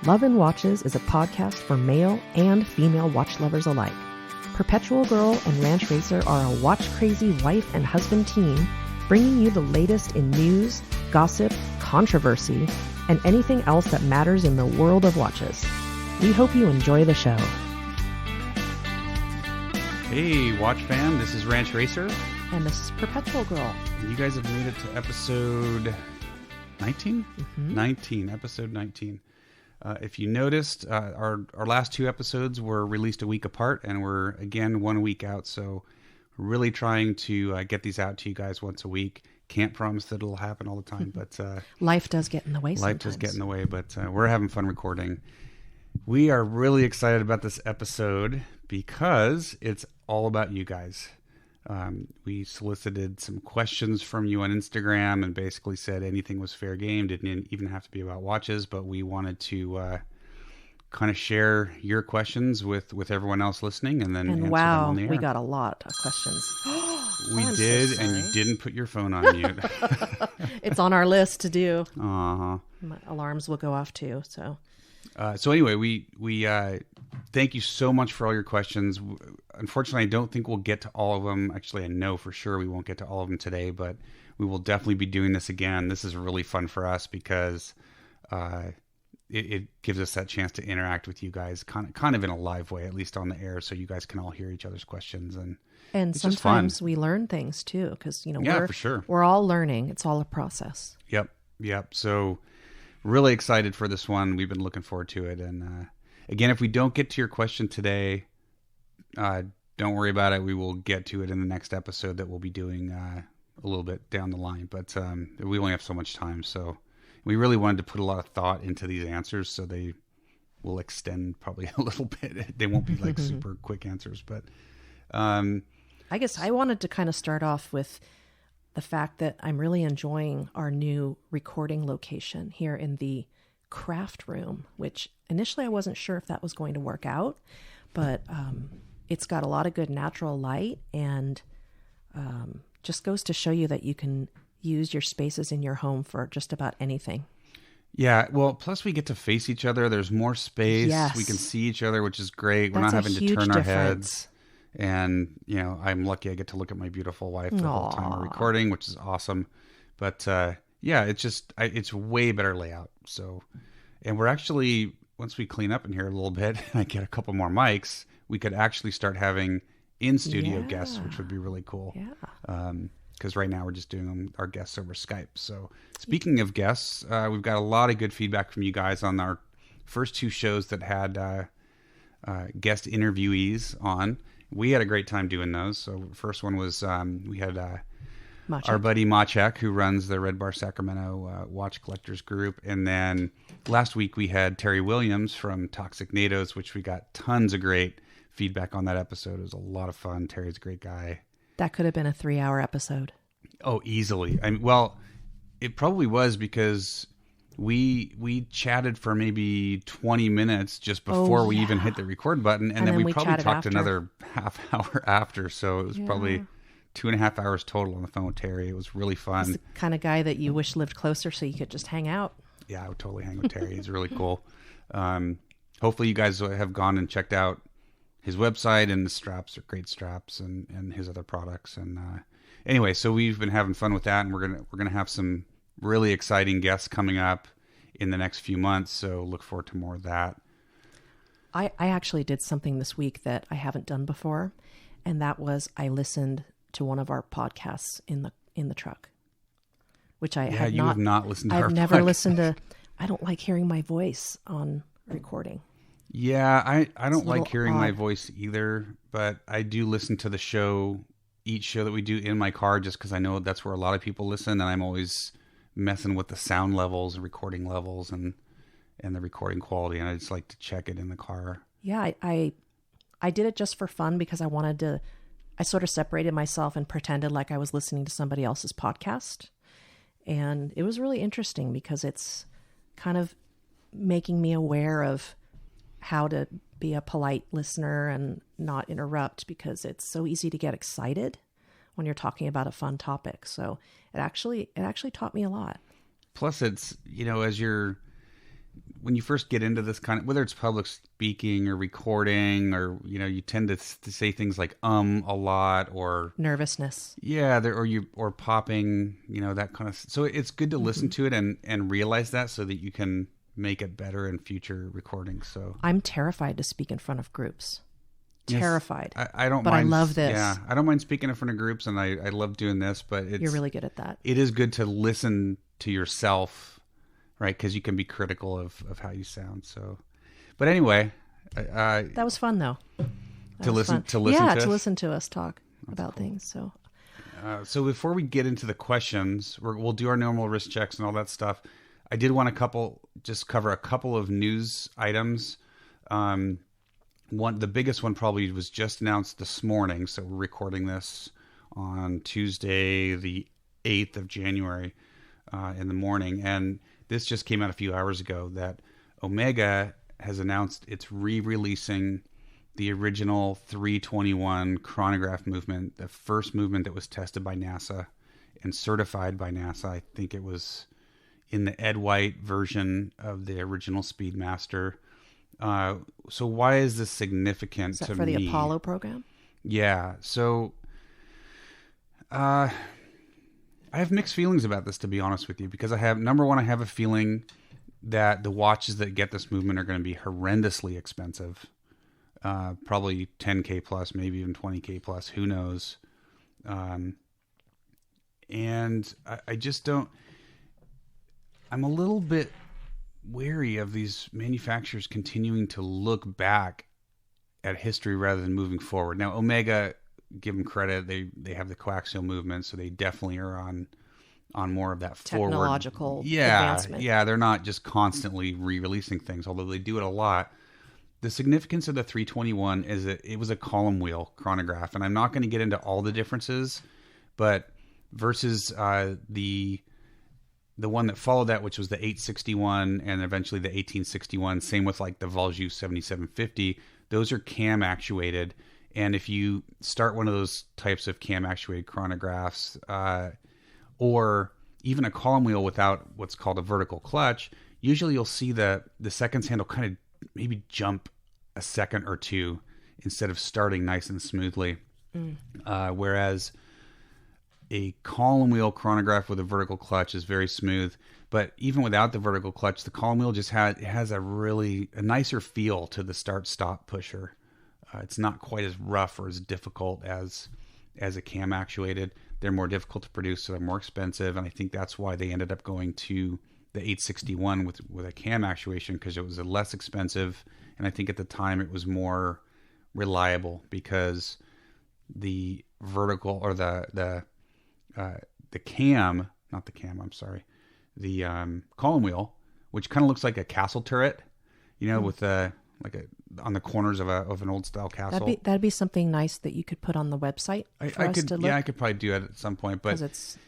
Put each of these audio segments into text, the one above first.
Love and Watches is a podcast for male and female watch lovers alike. Perpetual Girl and Ranch Racer are a watch-crazy wife and husband team bringing you the latest in news, gossip, controversy, and anything else that matters in the world of watches. We hope you enjoy the show. Hey, watch fam, this is Ranch Racer. And this is Perpetual Girl. You guys have made it to episode 19? Mm-hmm. Episode 19. If you noticed, our last two episodes were released a week apart, and we're, again, 1 week out, so we're really trying to get these out to you guys once a week. Can't promise that it'll happen all the time, but... life does get in the way sometimes. Life does get in the way, but we're having fun recording. We are really excited about this episode because it's all about you guys. We solicited some questions from you on Instagram and basically said anything was fair game. Didn't even have to be about watches, but we wanted to kind of share your questions with everyone else listening and then answer them on the air. We got a lot of questions. We did, so and you didn't put your phone on mute. It's on our list to do. Uh-huh. My alarms will go off too, so... So anyway, we thank you so much for all your questions. Unfortunately, I don't think we'll get to all of them. Actually, I know for sure we won't get to all of them today, but we will definitely be doing this again. This is really fun for us because it gives us that chance to interact with you guys kind of in a live way, at least on the air, so you guys can all hear each other's questions. And sometimes we learn things too, because, for sure. We're all learning. It's all a process. Yep. So... really excited for this one. We've been looking forward to it. And again, if we don't get to your question today, don't worry about it. We will get to it in the next episode that we'll be doing a little bit down the line. But we only have so much time. So we really wanted to put a lot of thought into these answers so they will extend probably a little bit. They won't be like super quick answers. But I guess I wanted to kind of start off with the fact that I'm really enjoying our new recording location here in the craft room, which initially I wasn't sure if that was going to work out, but it's got a lot of good natural light and just goes to show you that you can use your spaces in your home for just about anything. Yeah, well, plus we get to face each other. There's more space. Yes. We can see each other, which is great. We're That's not having to turn our heads. difference. And, I'm lucky I get to look at my beautiful wife the whole time we're recording, which is awesome. But, it's way better layout. So, and we're actually, once we clean up in here a little bit and I get a couple more mics, we could actually start having in-studio guests, which would be really cool. Yeah. Because right now we're just doing our guests over Skype. So speaking of guests, we've got a lot of good feedback from you guys on our first two shows that had guest interviewees on. We had a great time doing those. So first one was we had our buddy Machek, who runs the Red Bar Sacramento Watch Collectors Group. And then last week we had Terry Williams from Toxic NATOs, which we got tons of great feedback on that episode. It was a lot of fun. Terry's a great guy. That could have been a 3-hour episode. Oh, easily. It probably was because we chatted for maybe 20 minutes just before we even hit the record button. And then we probably talked another half hour after. So it was probably 2.5 hours total on the phone with Terry. It was really fun. He's the kind of guy that you wish lived closer so you could just hang out. Yeah, I would totally hang with Terry. He's really cool. Hopefully you guys have gone and checked out his website, and the straps are great straps and his other products. And anyway, so we've been having fun with that, and we're gonna have some really exciting guests coming up in the next few months, so look forward to more of that. I actually did something this week that I haven't done before, and that was I listened to one of our podcasts in the truck, which I had you have not listened to. I've never listened to. I don't like hearing my voice on recording. Yeah, I don't like hearing my voice either, but I do listen to each show that we do in my car, just because I know that's where a lot of people listen, and I'm always messing with the sound levels and recording levels and the recording quality, and I just like to check it in the car. Yeah, I did it just for fun because I sort of separated myself and pretended like I was listening to somebody else's podcast. And it was really interesting because it's kind of making me aware of how to be a polite listener and not interrupt, because it's so easy to get excited when you're talking about a fun topic. So it actually taught me a lot. Plus, it's, when you first get into this kind of, whether it's public speaking or recording, or you tend to say things like a lot, or nervousness. Yeah, or popping, that kind of. So it's good to listen to it and realize that, so that you can make it better in future recordings. So I'm terrified to speak in front of groups. Yes, terrified. I don't but mind. I love this. Yeah, I don't mind speaking in front of groups, and I love doing this, but You're really good at that. It is good to listen to yourself, right? Because you can be critical of how you sound. So, but anyway, that was fun though. To listen to listen to us talk about cool. things. So, so before we get into the questions, we'll do our normal wrist checks and all that stuff. I did want to cover a couple of news items. The biggest one probably was just announced this morning. So we're recording this on Tuesday, the 8th of January, in the morning. And this just came out a few hours ago that Omega has announced it's re-releasing the original 321 chronograph movement, the first movement that was tested by NASA and certified by NASA. I think it was in the Ed White version of the original Speedmaster. So why is this significant is that to for me? the Apollo program? Yeah. So, I have mixed feelings about this, to be honest with you, because I have a feeling that the watches that get this movement are going to be horrendously expensive. Probably 10K plus, maybe even 20K plus, who knows? And I just don't, I'm a little bit wary of these manufacturers continuing to look back at history rather than moving forward. Now, Omega, give them credit, they have the coaxial movement, so they definitely are on more of that technological advancement. Yeah, they're not just constantly re-releasing things, although they do it a lot. The significance of the 321 is that it was a column wheel chronograph, and I'm not going to get into all the differences, but versus the one that followed that, which was the 861 and eventually the 1861, same with like the Valjoux 7750, those are cam actuated. And if you start one of those types of cam actuated chronographs, or even a column wheel without what's called a vertical clutch, usually you'll see the seconds handle kind of maybe jump a second or two instead of starting nice and smoothly. Whereas a column wheel chronograph with a vertical clutch is very smooth, but even without the vertical clutch, the column wheel just has a nicer feel to the start-stop pusher. It's not quite as rough or as difficult as a cam actuated. They're more difficult to produce, so they're more expensive, and I think that's why they ended up going to the 861 with a cam actuation, because it was less expensive, and I think at the time it was more reliable, because the vertical or the column wheel, which kind of looks like a castle turret, with on the corners of an old style castle. That'd be something nice that you could put on the website for us to look. Yeah, I could probably do it at some point, but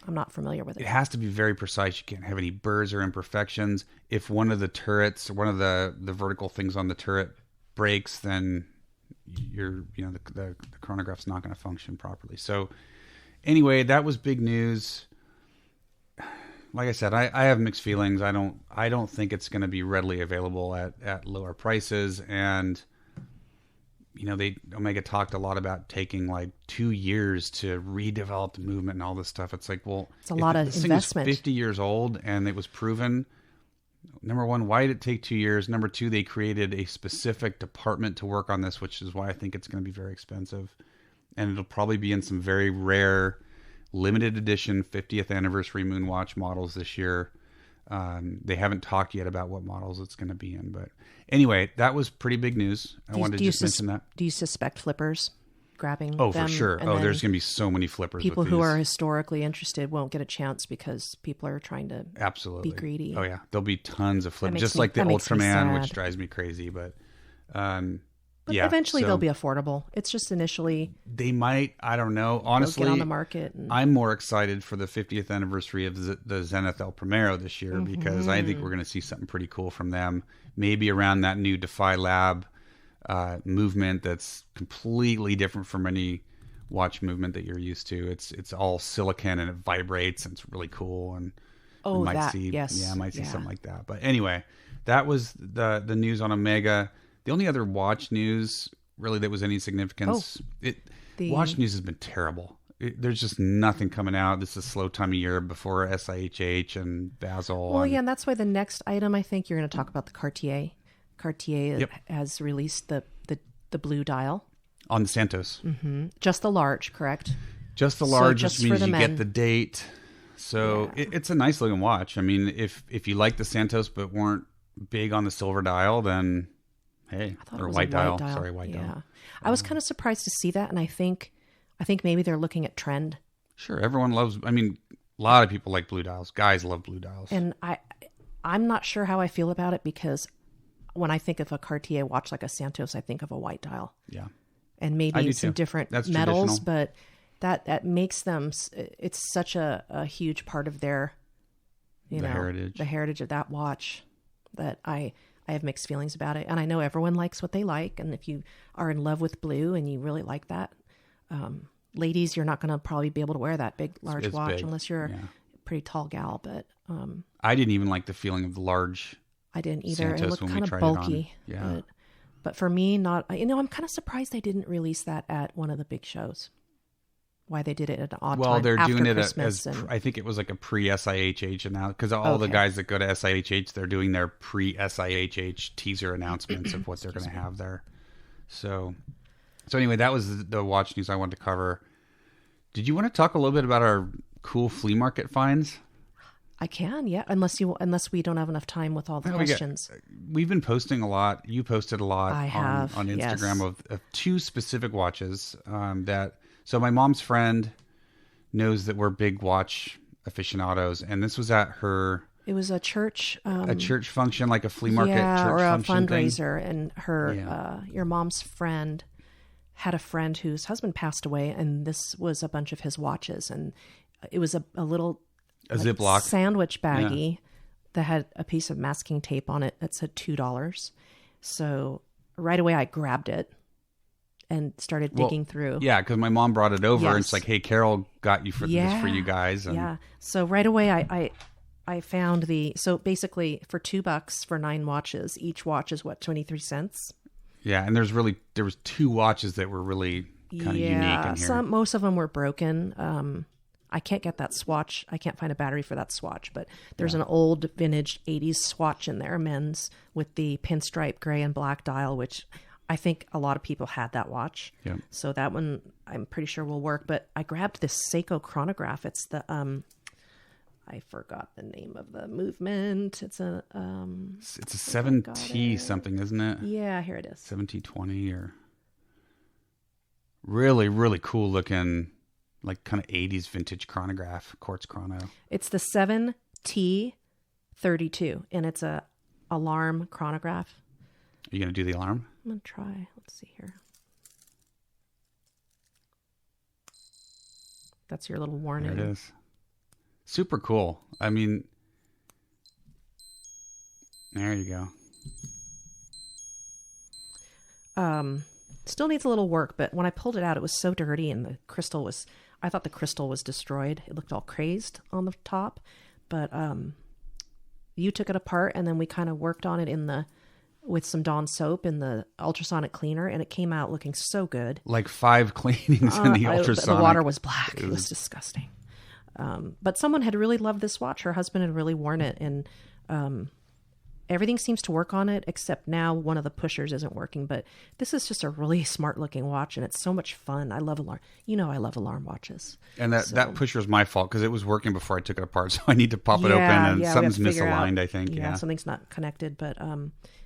I'm not familiar with it. It has to be very precise. You can't have any burrs or imperfections. If one of the turrets, one of the vertical things on the turret breaks, then the chronograph's not going to function properly. So anyway, that was big news. Like I said, I have mixed feelings. I don't think it's going to be readily available at lower prices. And Omega talked a lot about taking like 2 years to redevelop the movement and all this stuff. It's like, well, it's a lot of investment. Thing is 50 years old and it was proven. Number one, why did it take 2 years? Number two, they created a specific department to work on this, which is why I think it's going to be very expensive. And it'll probably be in some very rare, limited edition 50th anniversary Moonwatch models this year. They haven't talked yet about what models it's going to be in. But anyway, that was pretty big news. I wanted to just mention that. Do you suspect flippers grabbing them? Oh, for sure. Oh, there's going to be so many flippers. People who are historically interested won't get a chance because people are trying to be greedy. Oh, yeah. There'll be tons of flippers. Just like the Ultraman, which drives me crazy. But yeah, eventually they'll be affordable. It's just initially they might. I don't know. Honestly, get on the market. I'm more excited for the 50th anniversary of the Zenith El Primero this year because I think we're going to see something pretty cool from them. Maybe around that new Defy Lab movement that's completely different from any watch movement that you're used to. It's all silicon and it vibrates and it's really cool. And Oh, might that, see, yes. yeah, I might see something like that. But anyway, that was the news on Omega. The only other watch news really that was any significance, watch news has been terrible. There's just nothing coming out. This is a slow time of year before SIHH and Basel. Well, yeah, and that's why the next item, I think you're going to talk about the Cartier. Cartier has released the blue dial. On the Santos. Mm-hmm. Just the large, correct? Just the large, which means you get the date. So it's a nice looking watch. I mean, if you like the Santos but weren't big on the silver dial, then hey, or white dial. Sorry, white dial. I was kind of surprised to see that, and I think maybe they're looking at trend. Sure, everyone loves. I mean, a lot of people like blue dials. Guys love blue dials. And I'm not sure how I feel about it because when I think of a Cartier watch like a Santos, I think of a white dial. Yeah, and maybe some different metals, but that makes them. It's such a huge part of their, heritage. The heritage of that watch that I have mixed feelings about it. And I know everyone likes what they like. And if you are in love with blue and you really like that, ladies, you're not going to probably be able to wear that large watch big. Unless you're a pretty tall gal. But I didn't even like the feeling of the large. I didn't either. Santos, it looked kind of bulky. Yeah. But for me, not. I'm kind of surprised they didn't release that at one of the big shows. Why they did it at an odd time? Well, they're doing it Christmas as I think it was like a pre-SIHH now, because all the guys that go to SIHH, they're doing their pre-SIHH teaser announcements of what they're going to have there. So anyway, that was the watch news I wanted to cover. Did you want to talk a little bit about our cool flea market finds? I can, yeah. Unless we don't have enough time with all the questions. We've been posting a lot. You posted a lot on Instagram of two specific watches that. So my mom's friend knows that we're big watch aficionados, and this was at her. It was a church function, like a flea market, church or a function fundraiser. Thing. And her, your mom's friend, had a friend whose husband passed away, and this was a bunch of his watches, and it was a little Ziploc sandwich baggie that had a piece of masking tape on it that said $2. So right away I grabbed it and started digging through. Yeah, because my mom brought it over and it's like, hey, Carol got you this for you guys. And yeah. So right away I found so basically for $2 for 9 watches, each watch is what, 23 cents? Yeah, and there was 2 watches that were really kind of unique in here. Most of them were broken. I can't get that swatch. I can't find a battery for that swatch, but there's an old vintage 80s swatch in there, men's, with the pinstripe gray and black dial, which I think a lot of people had that watch. Yeah. So that one I'm pretty sure will work. But I grabbed this Seiko chronograph. It's the I forgot the name of the movement. It's a 7T something, isn't it? Yeah, here it is. 7T20 or really, really cool looking, like kind of 80s vintage chronograph, quartz chrono. It's the 7T32, and it's a alarm chronograph. Are you going to do the alarm? I'm going to try. Let's see here. That's your little warning. There it is. Super cool. I mean, there you go. Still needs a little work, but when I pulled it out, it was so dirty, and I thought the crystal was destroyed. It looked all crazed on the top, but you took it apart, and then we kind of worked on it with some Dawn soap in the ultrasonic cleaner, and it came out looking so good. Like 5 cleanings in the ultrasonic. The water was black. It was disgusting. But someone had really loved this watch. Her husband had really worn it, and everything seems to work on it, except now one of the pushers isn't working. But this is just a really smart-looking watch, and it's so much fun. I love alarm. I love alarm watches. And that pusher is my fault because it was working before I took it apart, so I need to pop it open, and something's misaligned, I think. Yeah, something's not connected, but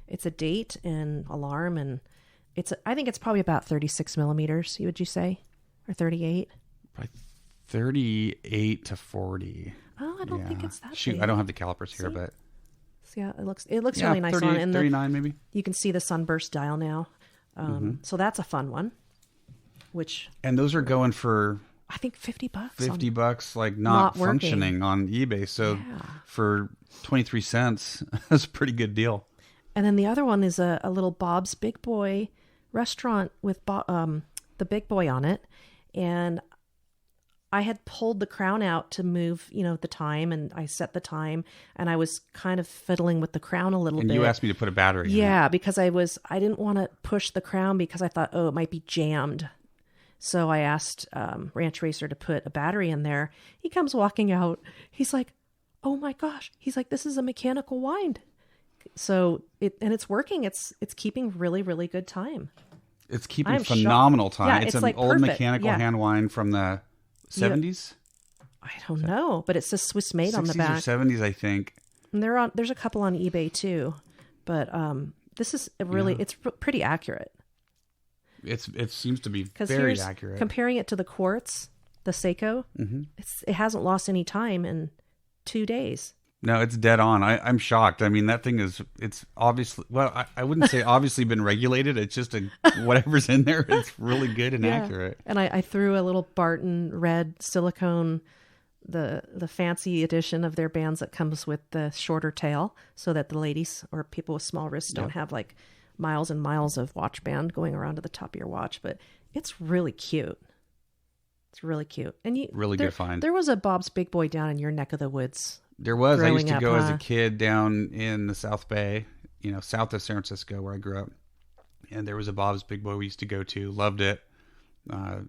it's a date and alarm, and I think it's probably about 36 millimeters, would you say? Or 38? Probably 38 to 40. Oh, I don't think it's that Shoot, big. I don't have the calipers here, but... Yeah, it looks really nice 38, on it. And 39 maybe. You can see the sunburst dial now. So that's a fun one. And those are going for... I think $50. $50, like not functioning on eBay. So for 23 cents, that's a pretty good deal. And then the other one is a little Bob's Big Boy restaurant with the Big Boy on it. And I had pulled the crown out to move, the time, and I set the time, and I was kind of fiddling with the crown a little bit. And you asked me to put a battery in it. Yeah, because I didn't want to push the crown because I thought, it might be jammed. So I asked Ranch Racer to put a battery in there. He comes walking out. He's like, oh my gosh. He's like, this is a mechanical wind. So it's working. It's keeping really, really good time. It's keeping phenomenal time. Yeah, it's an like old perfect. mechanical hand wind from the 70s. I don't know, but it says Swiss made on the back. 60s or 70s, I think. And there's a couple on eBay too, but this is it's pretty accurate. It seems to be very accurate. Comparing it to the quartz, the Seiko, it hasn't lost any time in 2 days. No, it's dead on. I'm shocked. I mean, that thing it's obviously, well, I wouldn't say obviously been regulated. It's just whatever's in there. It's really good and accurate. And I threw a little Barton red silicone, the fancy edition of their bands that comes with the shorter tail, so that the ladies or people with small wrists don't have like miles and miles of watch band going around to the top of your watch. But it's really cute. It's really cute. And good find. There was a Bob's Big Boy down in your neck of the woods. There was. I used to go as a kid down in the South Bay, south of San Francisco where I grew up. And there was a Bob's Big Boy we used to go to. Loved it. The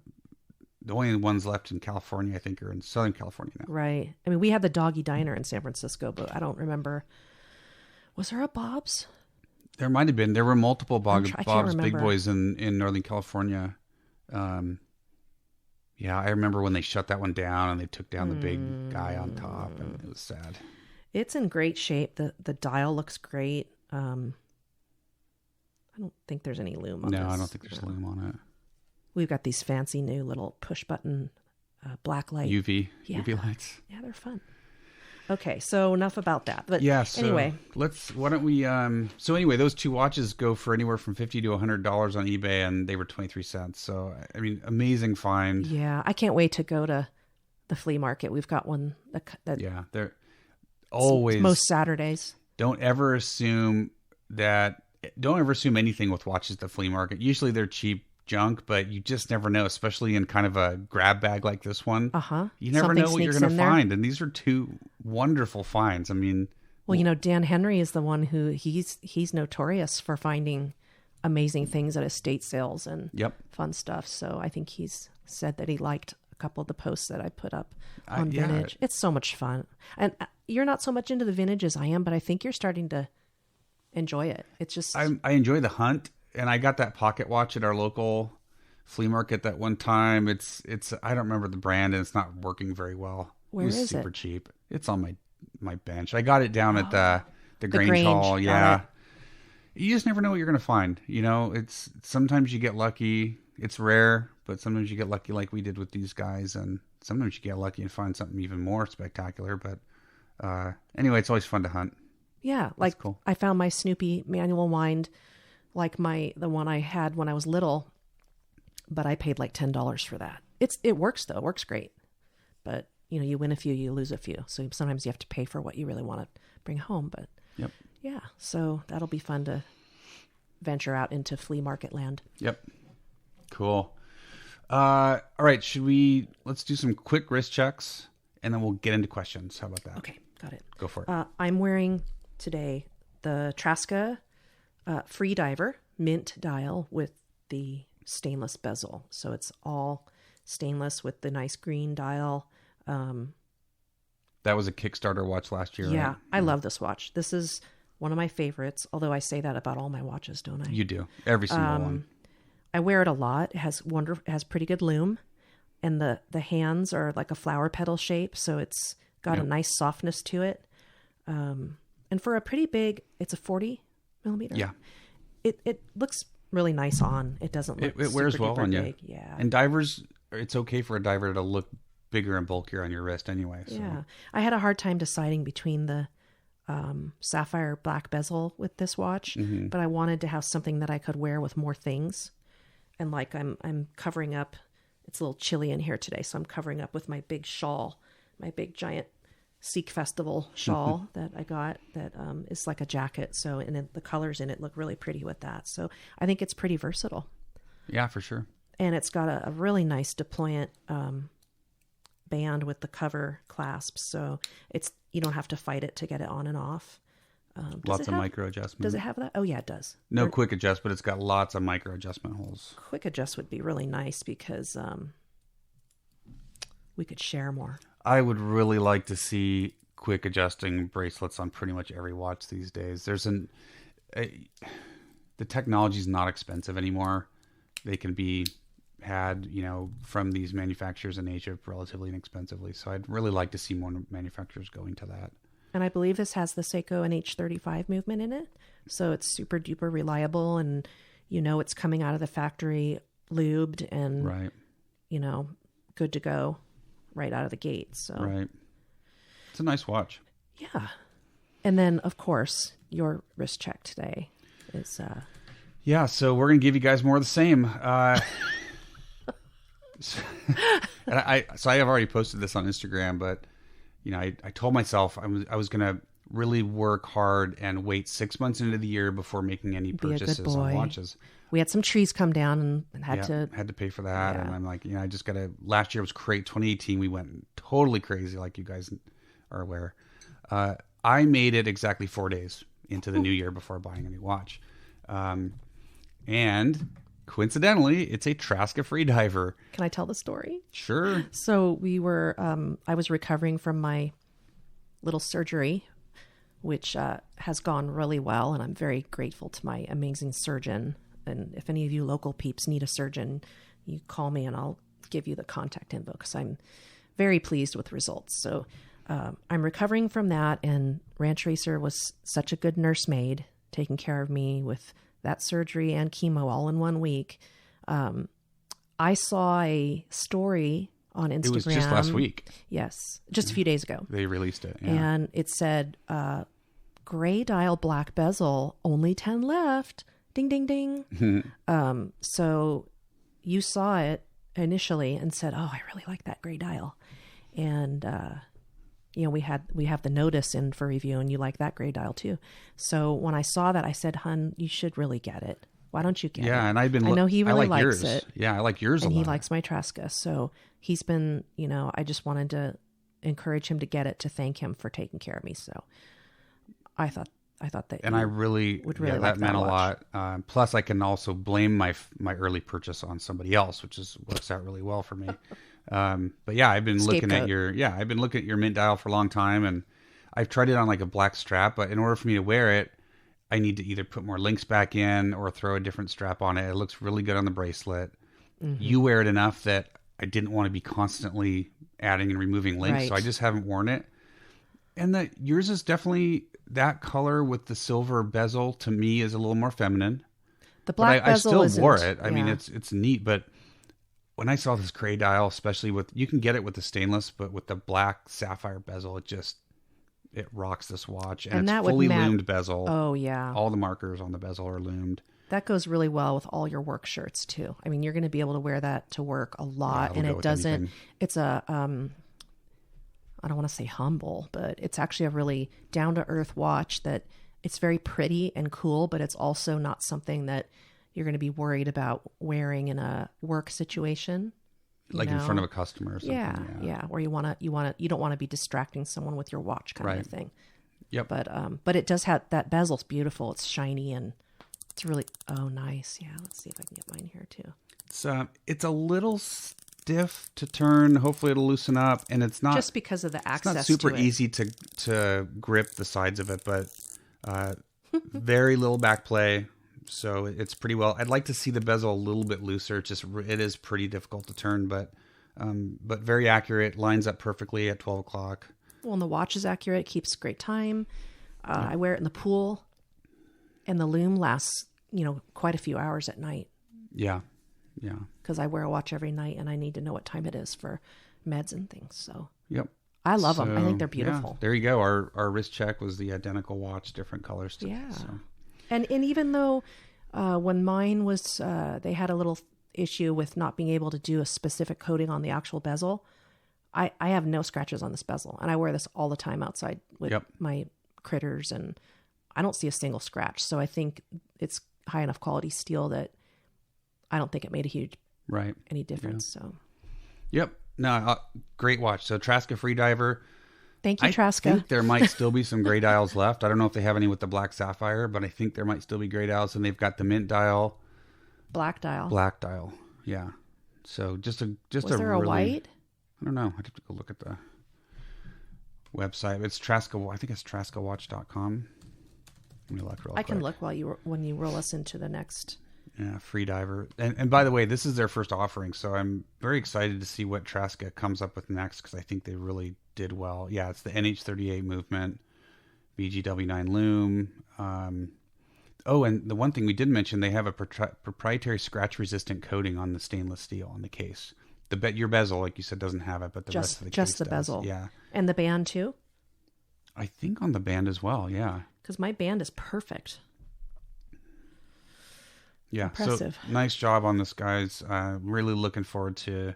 only ones left in California, I think, are in Southern California now. Right. I mean, we had the Doggy Diner in San Francisco, but I don't remember. Was there a Bob's? There might have been. There were multiple Bob's Big Boys in Northern California. Yeah, I remember when they shut that one down and they took down the big guy on top, and it was sad. It's in great shape. The dial looks great. I don't think there's any loom on this. No, I don't think there's loom on it. We've got these fancy new little push button black light. UV lights. Yeah, they're fun. Okay, so enough about that. But anyway, why don't we? So anyway, those two watches go for anywhere from $50 to $100 on eBay, and they were 23 cents. So I mean, amazing find. Yeah, I can't wait to go to the flea market. We've got one that they're always most Saturdays. Don't ever assume anything with watches at the flea market. Usually they're cheap junk, but you just never know, especially in kind of a grab bag like this one. You never know what you're going to find. And these are two wonderful finds. I mean, well, Dan Henry is the one who he's notorious for finding amazing things at estate sales and fun stuff. So I think he's said that he liked a couple of the posts that I put up on vintage. It's so much fun. And you're not so much into the vintage as I am, but I think you're starting to enjoy it. It's just I enjoy the hunt. And I got that pocket watch at our local flea market that one time. It's I don't remember the brand, and it's not working very well. Where is it? It was super cheap. It's on my bench. I got it down at the Grange Hall. Yeah. You just never know what you're going to find. It's sometimes you get lucky. It's rare, but sometimes you get lucky like we did with these guys, and sometimes you get lucky and find something even more spectacular. But anyway, it's always fun to hunt. Yeah, like cool. I found my Snoopy manual wind, like the one I had when I was little, but I paid like $10 for that. It works though. It works great. But you win a few, you lose a few. So sometimes you have to pay for what you really want to bring home. But yeah, so that'll be fun to venture out into flea market land. Yep. Cool. All right. Let's do some quick wrist checks and then we'll get into questions. How about that? Okay. Got it. Go for it. I'm wearing today the Traska Free Diver mint dial with the stainless bezel. So it's all stainless with the nice green dial. That was a Kickstarter watch last year. Yeah, right? I love this watch. This is one of my favorites, although I say that about all my watches, don't I? You do. Every single one. I wear it a lot. It has pretty good loom, and the hands are like a flower petal shape, so it's got a nice softness to it. And for a pretty big, it's a 40 millimeter. Yeah. It looks really nice on. It doesn't look it wears well on big. you. Yeah. And divers, it's okay for a diver to look bigger and bulkier on your wrist anyway. So. Yeah. I had a hard time deciding between the sapphire black bezel with this watch, but I wanted to have something that I could wear with more things. And like I'm covering up, it's a little chilly in here today, so I'm covering up with my big shawl, my big giant Sikh Festival shawl that I got that is like a jacket. So, and the colors in it look really pretty with that. So I think it's pretty versatile. Yeah, for sure. And it's got a really nice deployant band with the cover clasps, so you don't have to fight it to get it on and off. Lots of micro adjustment. Does it have that? Oh yeah, it does. No quick adjust, but it's got lots of micro adjustment holes. Quick adjust would be really nice because we could share more. I would really like to see quick adjusting bracelets on pretty much every watch these days. The technology is not expensive anymore. They can be had, from these manufacturers in Asia relatively inexpensively. So I'd really like to see more manufacturers going to that. And I believe this has the Seiko NH35 movement in it. So it's super duper reliable, and it's coming out of the factory lubed and right. Good to go right out of the gate. So right. It's a nice watch. Yeah. And then of course your wrist check today is yeah, so we're gonna give you guys more of the same. So I have already posted this on Instagram, but I told myself I was gonna really work hard and wait 6 months into the year before making any purchases on watches. We had some trees come down and had to pay for that. Yeah. And I'm like, I just gotta. Last year was great. 2018, we went totally crazy, like you guys are aware. I made it exactly 4 days into the new year before buying a new watch, and coincidentally, it's a Traska Freediver. Can I tell the story? Sure. So we were, I was recovering from my little surgery, which has gone really well, and I'm very grateful to my amazing surgeon. And if any of you local peeps need a surgeon, you call me and I'll give you the contact info, because I'm very pleased with results. So I'm recovering from that, and Ranch Racer was such a good nursemaid, taking care of me with that surgery and chemo all in 1 week. I saw a story on Instagram. It was just last week. Yes, just a few days ago. They released it. Yeah. And it said, gray dial black bezel, only 10 left. Ding, ding, ding. So you saw it initially and said, oh, I really like that gray dial. And, we have the notice in for review, and you like that gray dial too. So when I saw that, I said, hun, you should really get it. Why don't you get it? Yeah, and I know he really likes yours. it. Yeah, I like yours a lot. And he likes my Traska. So he's been, I just wanted to encourage him to get it, to thank him for taking care of me. So I thought that, and I really would really like that meant watch. a lot. Plus, I can also blame my early purchase on somebody else, which works out really well for me. But yeah, I've been looking at your mint dial for a long time, and I've tried it on like a black strap, but in order for me to wear it, I need to either put more links back in or throw a different strap on it. It looks really good on the bracelet. Mm-hmm. You wear it enough that I didn't want to be constantly adding and removing links, right. So I just haven't worn it. And yours is definitely that color with the silver bezel, to me, is a little more feminine. The black bezel I still wore it. I mean, it's neat, but when I saw this gray dial, especially you can get it with the stainless, but with the black sapphire bezel, it rocks this watch. And it's fully loomed bezel. Oh, yeah. All the markers on the bezel are loomed. That goes really well with all your work shirts, too. I mean, you're going to be able to wear that to work a lot. And it doesn't, anything. It's I don't want to say humble, but it's actually a really down-to-earth watch that it's very pretty and cool, but it's also not something that you're going to be worried about wearing in a work situation. Like in front of a customer or something. Yeah. Or you don't want to be distracting someone with your watch kind of thing. Yep. But it does have, that bezel's beautiful. It's shiny and it's really, nice. Yeah. Let's see if I can get mine here too. It's a little stiff to turn. Hopefully it'll loosen up, and it's not just because of the access. It's not super to it. easy to grip the sides of it, but very little back play. So it's pretty well. I'd like to see the bezel a little bit looser. It is pretty difficult to turn, but very accurate. Lines up perfectly at 12 o'clock. Well, and the watch is accurate. It keeps great time. I wear it in the pool, and the loom lasts, quite a few hours at night. Yeah. Because I wear a watch every night, and I need to know what time it is for meds and things. So. Yep. I love them. I think they're beautiful. Yeah, there you go. Our wrist check was the identical watch, different colors. Yeah. So. And even though when mine was, they had a little issue with not being able to do a specific coating on the actual bezel, I have no scratches on this bezel. And I wear this all the time outside with my critters, and I don't see a single scratch. So I think it's high enough quality steel that I don't think it made a huge any difference. Yeah. So. Yep. No, great watch. So Traska Freediver. Thank you, I Traska. think there might still be some gray dials left. I don't know if they have any with the black sapphire, but I think there might still be gray dials, and they've got the mint dial, black dial. Yeah. So just a Was there a white? I don't know. I'd have to go look at the website. It's Traska. I think it's traskawatch.com. Let me look real quick. I can look when you roll us into the next. Yeah, Freediver. And by the way, this is their first offering, so I'm very excited to see what Traska comes up with next, because I think they really did well. Yeah, it's the NH38 movement, BGW9 loom. And the one thing we did mention, they have a proprietary scratch-resistant coating on the stainless steel on the case. Your bezel, like you said, doesn't have it, but the rest of the case just the does. bezel. Yeah. And the band too? I think on the band as well, yeah. Because my band is perfect. Yeah, impressive. So nice job on this, guys. Really looking forward to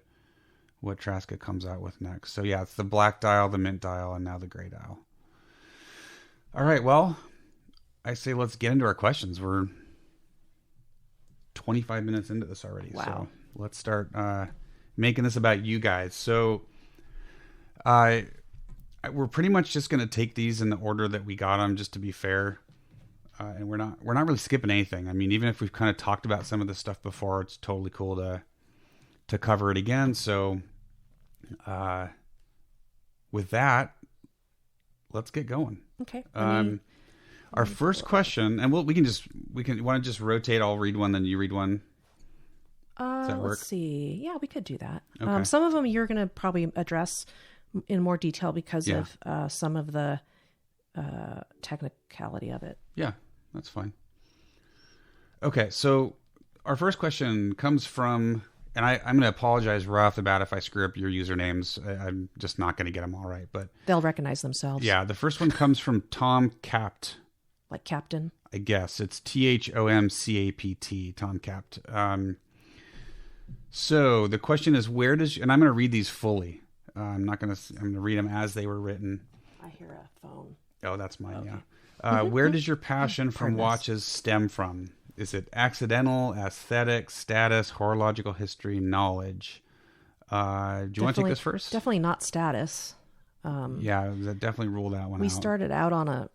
what Traska comes out with next. So yeah, it's the black dial, the mint dial, and now the gray dial. All right, well, I say let's get into our questions. We're 25 minutes into this already. Wow. So let's start making this about you guys. So we're pretty much just going to take these in the order that we got them, just to be fair. And we're not really skipping anything. I mean, even if we've kind of talked about some of this stuff before, it's totally cool to cover it again. So, with that, let's get going. Okay. Our first question, and we can want to just rotate. I'll read one, then you read one. Does that work? Let's see. Yeah, we could do that. Okay. Some of them you're going to probably address in more detail because of some of the technicality of it. Yeah. That's fine. Okay, so our first question comes from, and I'm going to apologize right off the bat if I screw up your usernames. I'm just not going to get them all right, but they'll recognize themselves. Yeah, the first one comes from Tom Capt. Like Captain? I guess it's THOMCAPT, Tom Capt. So the question is, and I'm going to read these fully. I'm going to read them as they were written. I hear a phone. Oh, that's mine. Okay. Yeah. Where does your passion from watches stem from? Is it accidental, aesthetic, status, horological history, knowledge? Do you want to take this first? Definitely not status. Yeah, that definitely ruled that one out. We started out on a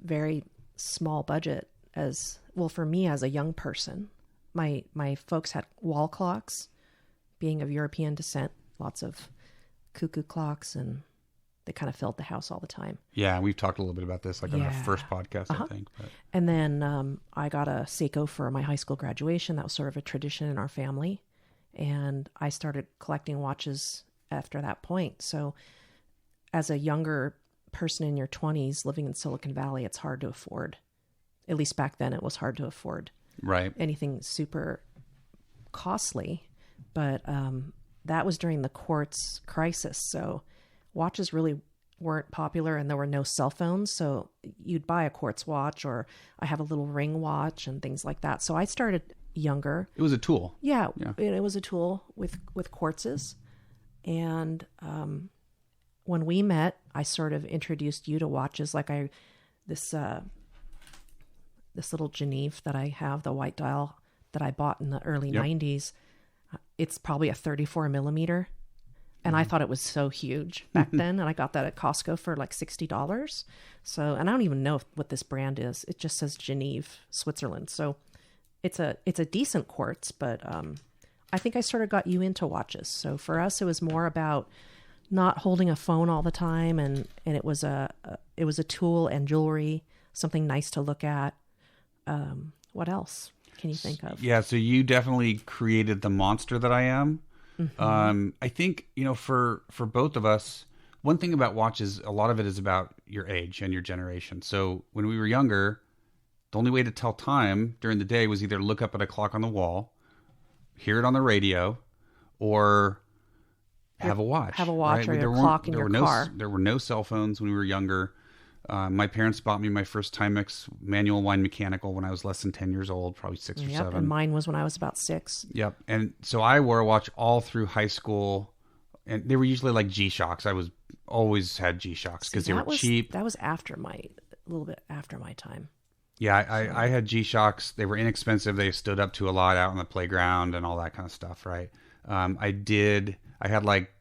very small budget for me as a young person. My folks had wall clocks, being of European descent, lots of cuckoo clocks, and they kind of filled the house all the time. Yeah, we've talked a little bit about this on our first podcast, I think. But. And then I got a Seiko for my high school graduation. That was sort of a tradition in our family. And I started collecting watches after that point. So as a younger person in your 20s living in Silicon Valley, it's hard to afford. At least back then it was hard to afford anything super costly. But that was during the quartz crisis. So watches really weren't popular, and there were no cell phones. So you'd buy a quartz watch, or I have a little ring watch and things like that. So I started younger. It was a tool. Yeah. It was a tool with quartzes. And when we met, I sort of introduced you to watches. Like this little Genève that I have, the white dial that I bought in the early 90s. It's probably a 34 millimeter. And I thought it was so huge back then. And I got that at Costco for like $60. So, and I don't even know what this brand is. It just says Genève, Switzerland. So it's a decent quartz, but I think I sort of got you into watches. So for us, it was more about not holding a phone all the time. And it was a tool and jewelry, something nice to look at. What else can you think of? Yeah. So you definitely created the monster that I am. Mm-hmm. I think, for both of us, one thing about watches, a lot of it is about your age and your generation. So when we were younger, the only way to tell time during the day was either look up at a clock on the wall, hear it on the radio, or have a watch. Have a watch, right? Or a clock in your car. There were no cell phones when we were younger. My parents bought me my first Timex manual wine mechanical when I was less than 10 years old, probably 6 or 7. And mine was when I was about 6. Yep. And so I wore a watch all through high school, and they were usually like G-Shocks. I always had G-Shocks because they were cheap. That was a little bit after my time. Yeah, I had G-Shocks. They were inexpensive. They stood up to a lot out on the playground and all that kind of stuff, right? I did I had like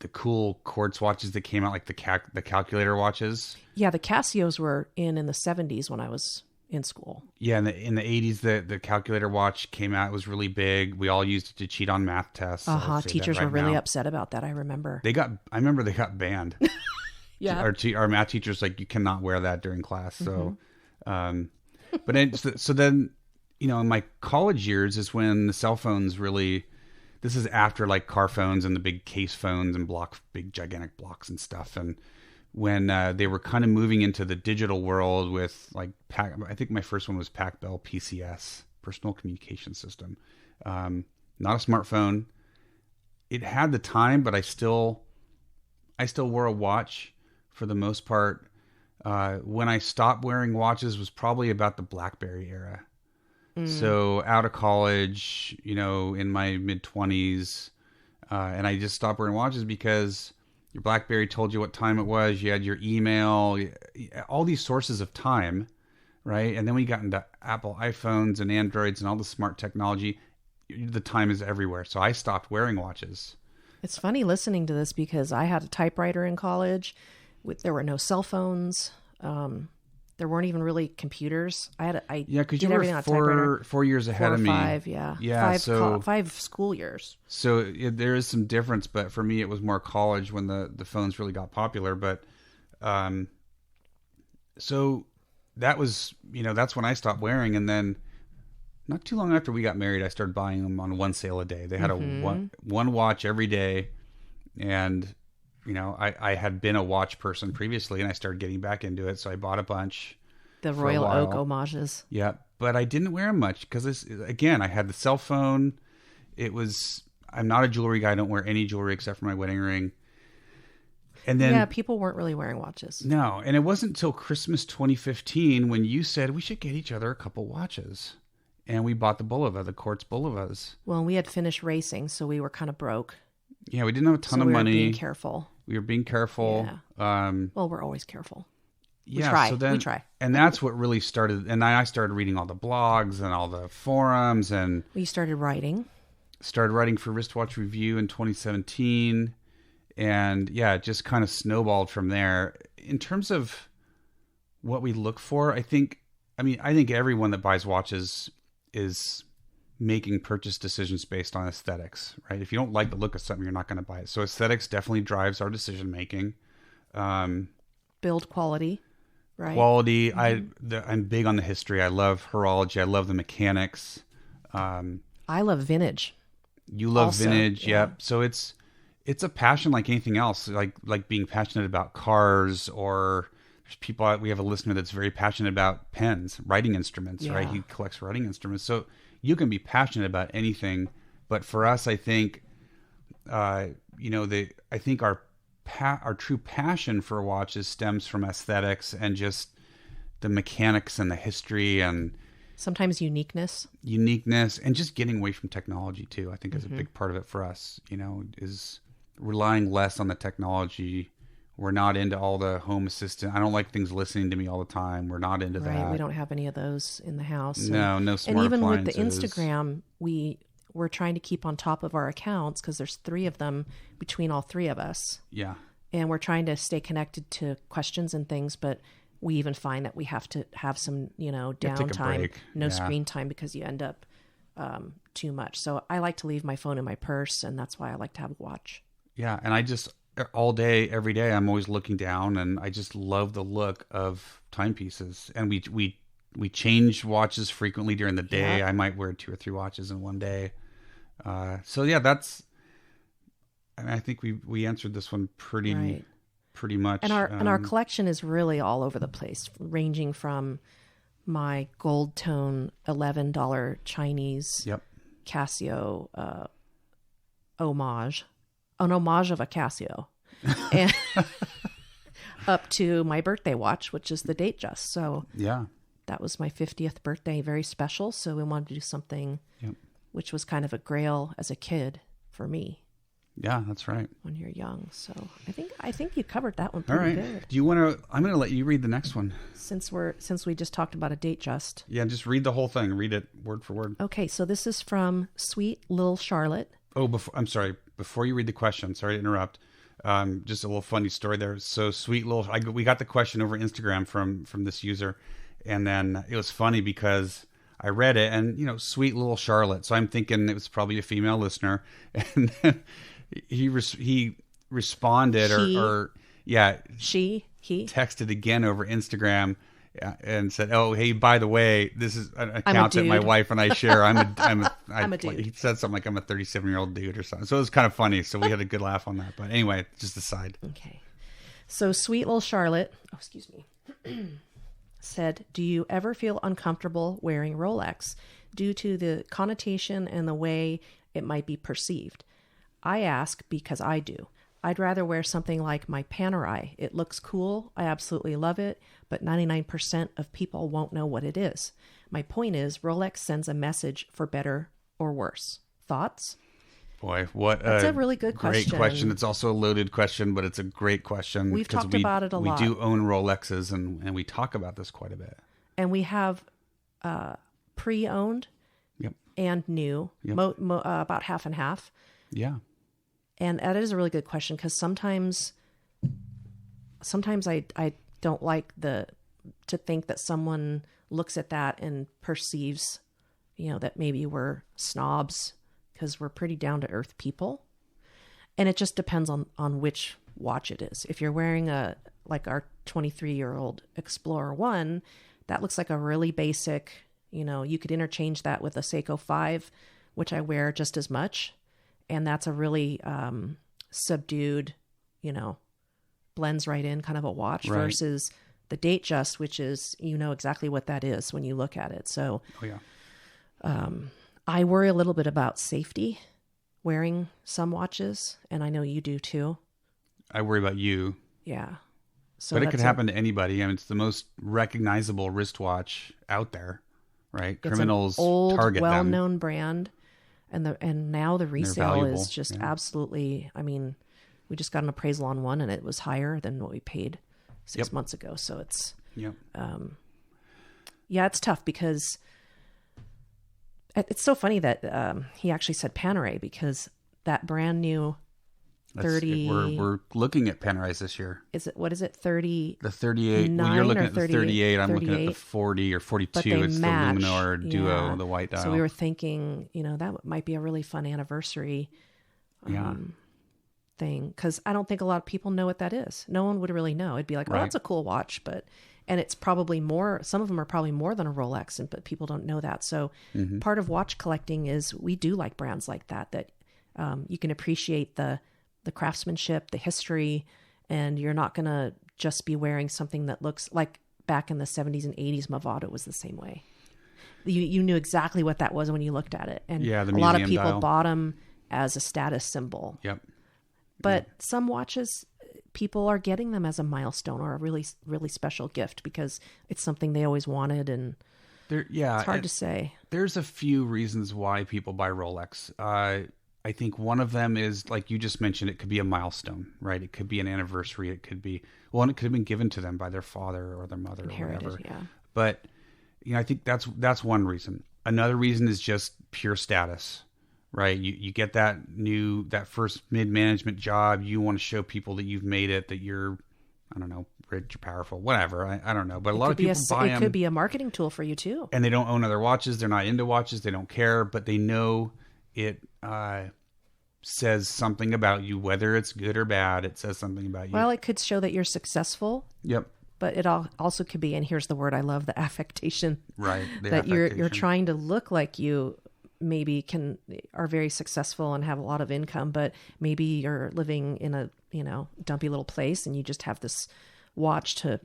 the cool quartz watches that came out, like the calculator watches. Yeah, the Casios were in the 70s when I was in school. Yeah, in the 80s, the calculator watch came out. It was really big. We all used it to cheat on math tests. Teachers were really upset about that. I remember. I remember they got banned. Yeah. Our math teachers like, you cannot wear that during class. So, so then, you know, in my college years is when the cell phones really. This is after like car phones and the big case phones and big gigantic blocks and stuff. And when they were kind of moving into the digital world with like I think my first one was Pac Bell PCS, personal communication system. Not a smartphone. It had the time, but I still wore a watch for the most part. When I stopped wearing watches was probably about the BlackBerry era. So out of college, you know, in my mid-20s, and I just stopped wearing watches because your BlackBerry told you what time it was. You had your email, all these sources of time, right? And then we got into Apple iPhones and Androids and all the smart technology. The time is everywhere. So I stopped wearing watches. It's funny listening to this because I had a typewriter in college. There were no cell phones. There weren't even really computers. I because you were 4 years ahead of me. 5, yeah. Five school years. So there is some difference, but for me, it was more college when the phones really got popular. But so that was, you know, that's when I stopped wearing. And then not too long after we got married, I started buying them on one sale a day. They had a one watch every day, and you know, I had been a watch person previously, and I started getting back into it, so I bought a bunch. The Royal Oak homages. Yeah, but I didn't wear them much because, again, I had the cell phone. I'm not a jewelry guy. I don't wear any jewelry except for my wedding ring. And then people weren't really wearing watches. No, and it wasn't until Christmas 2015 when you said we should get each other a couple watches. And we bought the Bulova, the quartz Bulovas. Well, we had finished racing, so we were kind of broke. Yeah, we didn't have a ton of money. We were being careful. We were being careful. Yeah. Well, we're always careful. We try. We try. And that's what really started. And I started reading all the blogs and all the forums. And we started writing. Started writing for Wristwatch Review in 2017. And yeah, it just kind of snowballed from there. In terms of what we look for, I think everyone that buys watches is making purchase decisions based on aesthetics, right? If you don't like the look of something, you're not going to buy it. So aesthetics definitely drives our decision making. Build quality, right? Quality. I'm big on the history. I love horology. I love the mechanics. I love vintage. You love vintage, yep. So it's a passion like anything else, like being passionate about cars, or there's people. We have a listener that's very passionate about pens, writing instruments, right? He collects writing instruments. So you can be passionate about anything, but for us, I think, I think our true passion for watches stems from aesthetics and just the mechanics and the history and sometimes uniqueness, and just getting away from technology too. I think is a big part of it for us. You know, is relying less on the technology. We're not into all the home assistant. I don't like things listening to me all the time. We're not into that. Right. We don't have any of those in the house. No smart And even appliances. with the Instagram, we're trying to keep on top of our accounts because there's 3 of them between all 3 of us. Yeah. And we're trying to stay connected to questions and things, but we even find that we have to have some, downtime, screen time, because you end up too much. So I like to leave my phone in my purse, and that's why I like to have a watch. Yeah. And I just, all day, every day, I'm always looking down, and I just love the look of timepieces. And we change watches frequently during the day. Yeah. I might wear 2 or 3 watches in one day. So yeah, I think we answered this one pretty much. And our collection is really all over the place, ranging from my gold tone $11 Chinese Casio homage, an homage of a Casio, and up to my birthday watch, which is the Datejust. So yeah, that was my 50th birthday, very special. So we wanted to do something which was kind of a grail as a kid for me. Yeah, that's right. When you're young. So I think you covered that one pretty good. Do you want to, I'm going to let you read the next one. Since we just talked about a Datejust. Yeah, just read the whole thing. Read it word for word. Okay, so this is from Sweet Little Charlotte. Oh, before you read the question, sorry to interrupt. Just a little funny story there. So sweet little. We got the question over Instagram from this user, and then it was funny because I read it, and sweet little Charlotte. So I'm thinking it was probably a female listener, and then he responded he texted again over Instagram. Yeah, and said, "Oh, hey, by the way, this is an account that my wife and I share. I'm a dude." He said something like, "I'm a 37-year-old dude" or something. So it was kind of funny. So we had a good laugh on that. But anyway, just aside. Okay. So sweet little Charlotte, excuse me, said, "Do you ever feel uncomfortable wearing Rolex due to the connotation and the way it might be perceived? I ask because I do. I'd rather wear something like my Panerai. It looks cool. I absolutely love it, but 99% of people won't know what it is. My point is, Rolex sends a message for better or worse. Thoughts?" Boy, that's a really good question. Great question. It's also a loaded question, but it's a great question. We've talked about it a lot. We do own Rolexes, and we talk about this quite a bit. And we have pre-owned and new, about half and half. Yeah. And that is a really good question, because sometimes I don't like to think that someone looks at that and perceives, that maybe we're snobs, because we're pretty down to earth people. And it just depends on which watch it is. If you're wearing like our 23-year-old Explorer 1, that looks like a really basic, you could interchange that with a Seiko 5, which I wear just as much. And that's a really subdued, blends right in kind of a watch, versus the Datejust, which is, exactly what that is when you look at it. So I worry a little bit about safety wearing some watches, and I know you do too. I worry about you. Yeah. So but it could happen to anybody. I mean, it's the most recognizable wristwatch out there, right? It's Criminals an old, target them. well-known brand. And now the resale is just absolutely, I mean, we just got an appraisal on one, and it was higher than what we paid 6 months ago. So it's, it's tough, because it's so funny that he actually said Panerai, because that brand new 30. We're looking at Panerais this year. What is it? 30. The 38. Well, you're looking at the 38. I'm looking at the 40 or 42. It's match. The Luminor Duo, the white dial. So we were thinking, that might be a really fun anniversary thing, because I don't think a lot of people know what that is. No one would really know. It'd be like, oh, that's a cool watch, and it's probably more. Some of them are probably more than a Rolex, but people don't know that. So part of watch collecting is we do like brands like that you can appreciate the craftsmanship, the history, and you're not going to just be wearing something that looks like back in the 70s and 80s. Movado was the same way. You knew exactly what that was when you looked at it. And a lot of people bought them as a status symbol. Yep. But some watches, people are getting them as a milestone or a really, really special gift, because it's something they always wanted. And it's hard to say. There's a few reasons why people buy Rolex. I think one of them is, like you just mentioned, it could be a milestone, right? It could be an anniversary. It could be, and it could have been given to them by their father or their mother or whatever. Yeah. But, I think that's one reason. Another reason is just pure status, right? You get that first mid-management job. You want to show people that you've made it, that you're, I don't know, rich or powerful, whatever. I don't know. But a lot of people buy them. It could be a marketing tool for you too. And they don't own other watches. They're not into watches. They don't care, but they know it says something about you, whether it's good or bad. It says something about you. Well, it could show that you're successful. Yep. But it also could be, and here's the word I love, the affectation. Right. That you're trying to look like you maybe are very successful and have a lot of income, but maybe you're living in a dumpy little place, and you just have this watch to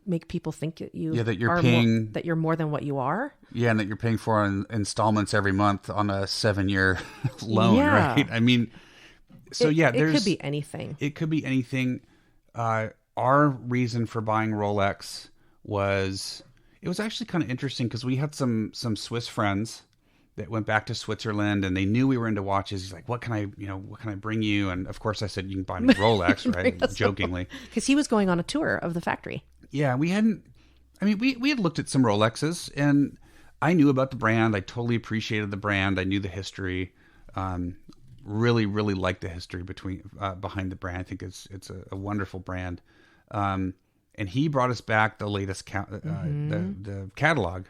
make people think that you're more than what you are. Yeah, and that you're paying for in installments every month on a 7-year loan, right? I mean, so it could be anything. It could be anything. Our reason for buying Rolex was actually kind of interesting, because we had some Swiss friends that went back to Switzerland, and they knew we were into watches. He's like, what can I bring you? And of course I said, you can buy me Rolex, right? Jokingly. Because he was going on a tour of the factory. Yeah, we had looked at some Rolexes, and I knew about the brand. I totally appreciated the brand. I knew the history. really, really like the history behind the brand. I think it's a wonderful brand. And he brought us back the latest the catalog.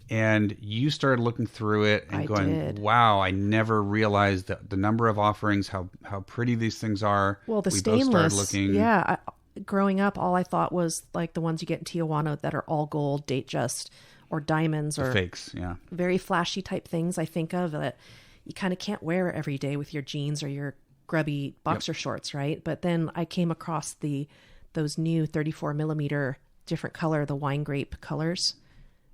And you started looking through it and wow, I never realized that the number of offerings, how pretty these things are. Well, the stainless, growing up, all I thought was like the ones you get in Tijuana that are all gold, Datejust, or diamonds, or fakes, very flashy type things I think of that you kind of can't wear every day with your jeans or your grubby boxer shorts, right? But then I came across those new 34 millimeter different color, the wine grape colors,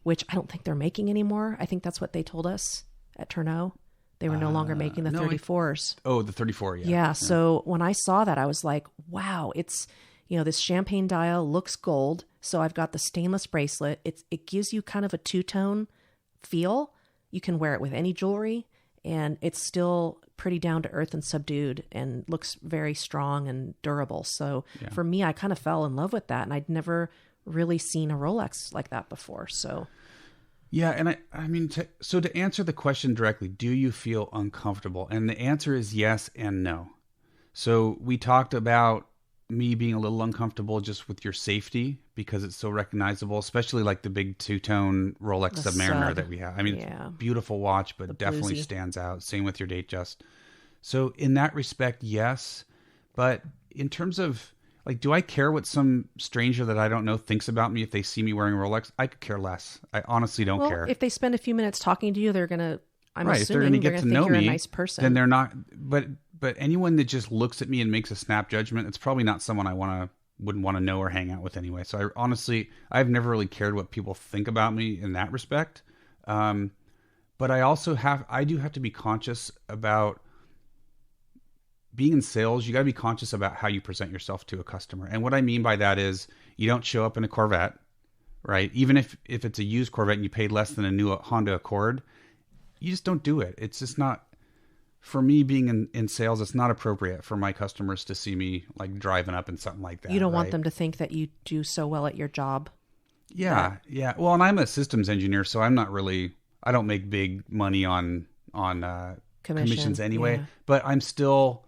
which I don't think they're making anymore. I think that's what they told us at Tourneau. They were no longer making the 34s. The 34, yeah. So when I saw that, I was like, wow, it's, this champagne dial looks gold. So I've got the stainless bracelet. It gives you kind of a two-tone feel. You can wear it with any jewelry, and it's still pretty down to earth and subdued and looks very strong and durable. So for me, I kind of fell in love with that, and I'd never really seen a Rolex like that before. So yeah, and I mean, to answer the question directly, do you feel uncomfortable? And the answer is yes and no. So we talked about me being a little uncomfortable just with your safety because it's so recognizable, especially like the big two-tone Rolex Submariner that we have. I mean, it's a beautiful watch, but definitely stands out. Same with your Datejust. So in that respect, yes. But in terms of like, do I care what some stranger that I don't know thinks about me if they see me wearing a Rolex? I could care less. I honestly don't care. If they spend a few minutes talking to you, they're going to, if they're going to get to know me, a nice person. Then they're not, but anyone that just looks at me and makes a snap judgment, it's probably not someone I wouldn't want to know or hang out with anyway. So I've never really cared what people think about me in that respect. But I do have to be conscious about being in sales. You got to be conscious about how you present yourself to a customer. And what I mean by that is you don't show up in a Corvette, right? Even if it's a used Corvette and you paid less than a new Honda Accord, you just don't do it. It's just not, for me being in sales, it's not appropriate for my customers to see me like driving up in something like that. You don't want them to think that you do so well at your job. Yeah. Well, and I'm a systems engineer, so I don't make big money on commissions anyway, but I'm still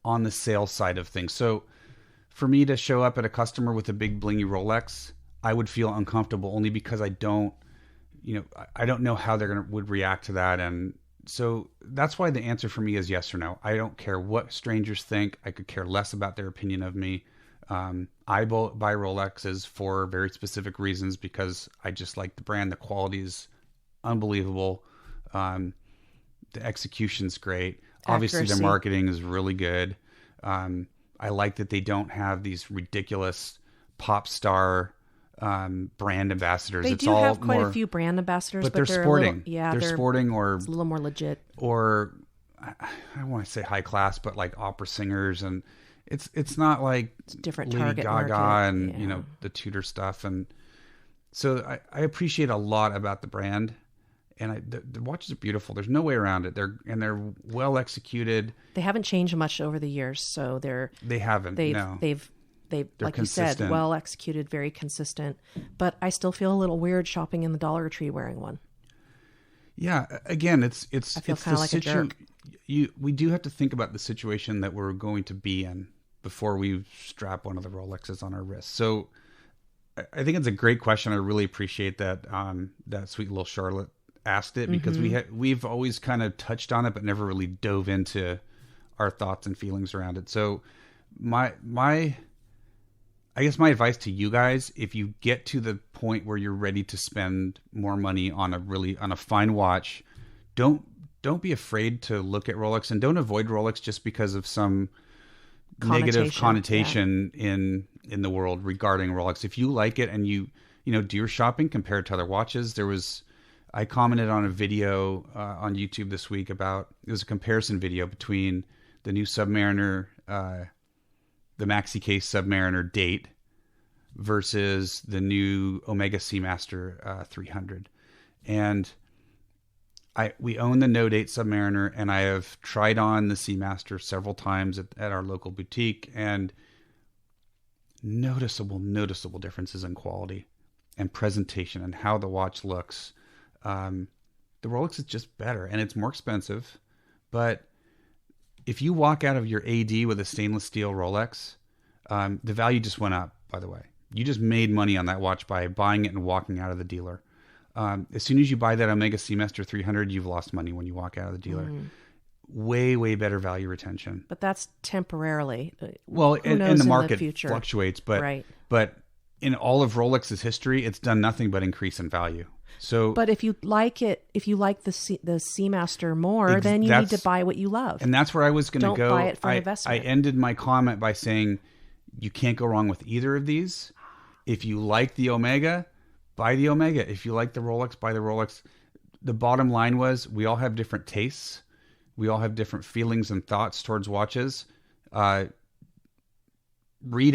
on the sales side of things. So for me to show up at a customer with a big blingy Rolex, I would feel uncomfortable only because I don't know how would react to that. And so that's why the answer for me is yes or no. I don't care what strangers think. I could care less about their opinion of me. I buy Rolexes for very specific reasons because I just like the brand. The quality is unbelievable. The execution's great. Obviously, their marketing is really good. I like that they don't have these ridiculous pop star brand ambassadors. They do have quite a few brand ambassadors, but they're sporting. They're sporting, or it's a little more legit. Or I don't want to say high class, but like opera singers, and it's not like different Lady target Gaga market. And the Tudor stuff. And so I appreciate a lot about the brand. And the watches are beautiful. There's no way around it. They're well executed. They haven't changed much over the years, so they haven't. They've like consistent. You said, well executed, very consistent. But I still feel a little weird shopping in the Dollar Tree wearing one. Yeah, again, I feel kind of like a jerk. We do have to think about the situation that we're going to be in before we strap one of the Rolexes on our wrist. So I think it's a great question. I really appreciate that that sweet little Charlotte asked it, because we've always kind of touched on it but never really dove into our thoughts and feelings around it. So I guess my advice to you guys, if you get to the point where you're ready to spend more money on a fine watch, don't be afraid to look at Rolex, and don't avoid Rolex just because of some negative connotation in the world regarding Rolex. If you like it and you do your shopping, compare it to other watches. I commented on a video on YouTube this week it was a comparison video between the new Submariner, the Maxi Case Submariner Date versus the new Omega Seamaster 300. And we own the No Date Submariner, and I have tried on the Seamaster several times at our local boutique, and noticeable differences in quality and presentation and how the watch looks. The Rolex is just better, and it's more expensive, but if you walk out of your AD with a stainless steel Rolex, the value just went up, by the way. You just made money on that watch by buying it and walking out of the dealer. As soon as you buy that Omega Seamaster 300, you've lost money when you walk out of the dealer. Way, way better value retention. But that's temporarily. Well, and the market future fluctuates, but right. But in all of Rolex's history, it's done nothing but increase in value. So, but if you like the Seamaster more, then you need to buy what you love. And that's where I was going to go. Don't buy it for investment. I ended my comment by saying you can't go wrong with either of these. If you like the Omega, buy the Omega. If you like the Rolex, buy the Rolex. The bottom line was we all have different tastes. We all have different feelings and thoughts towards watches. Read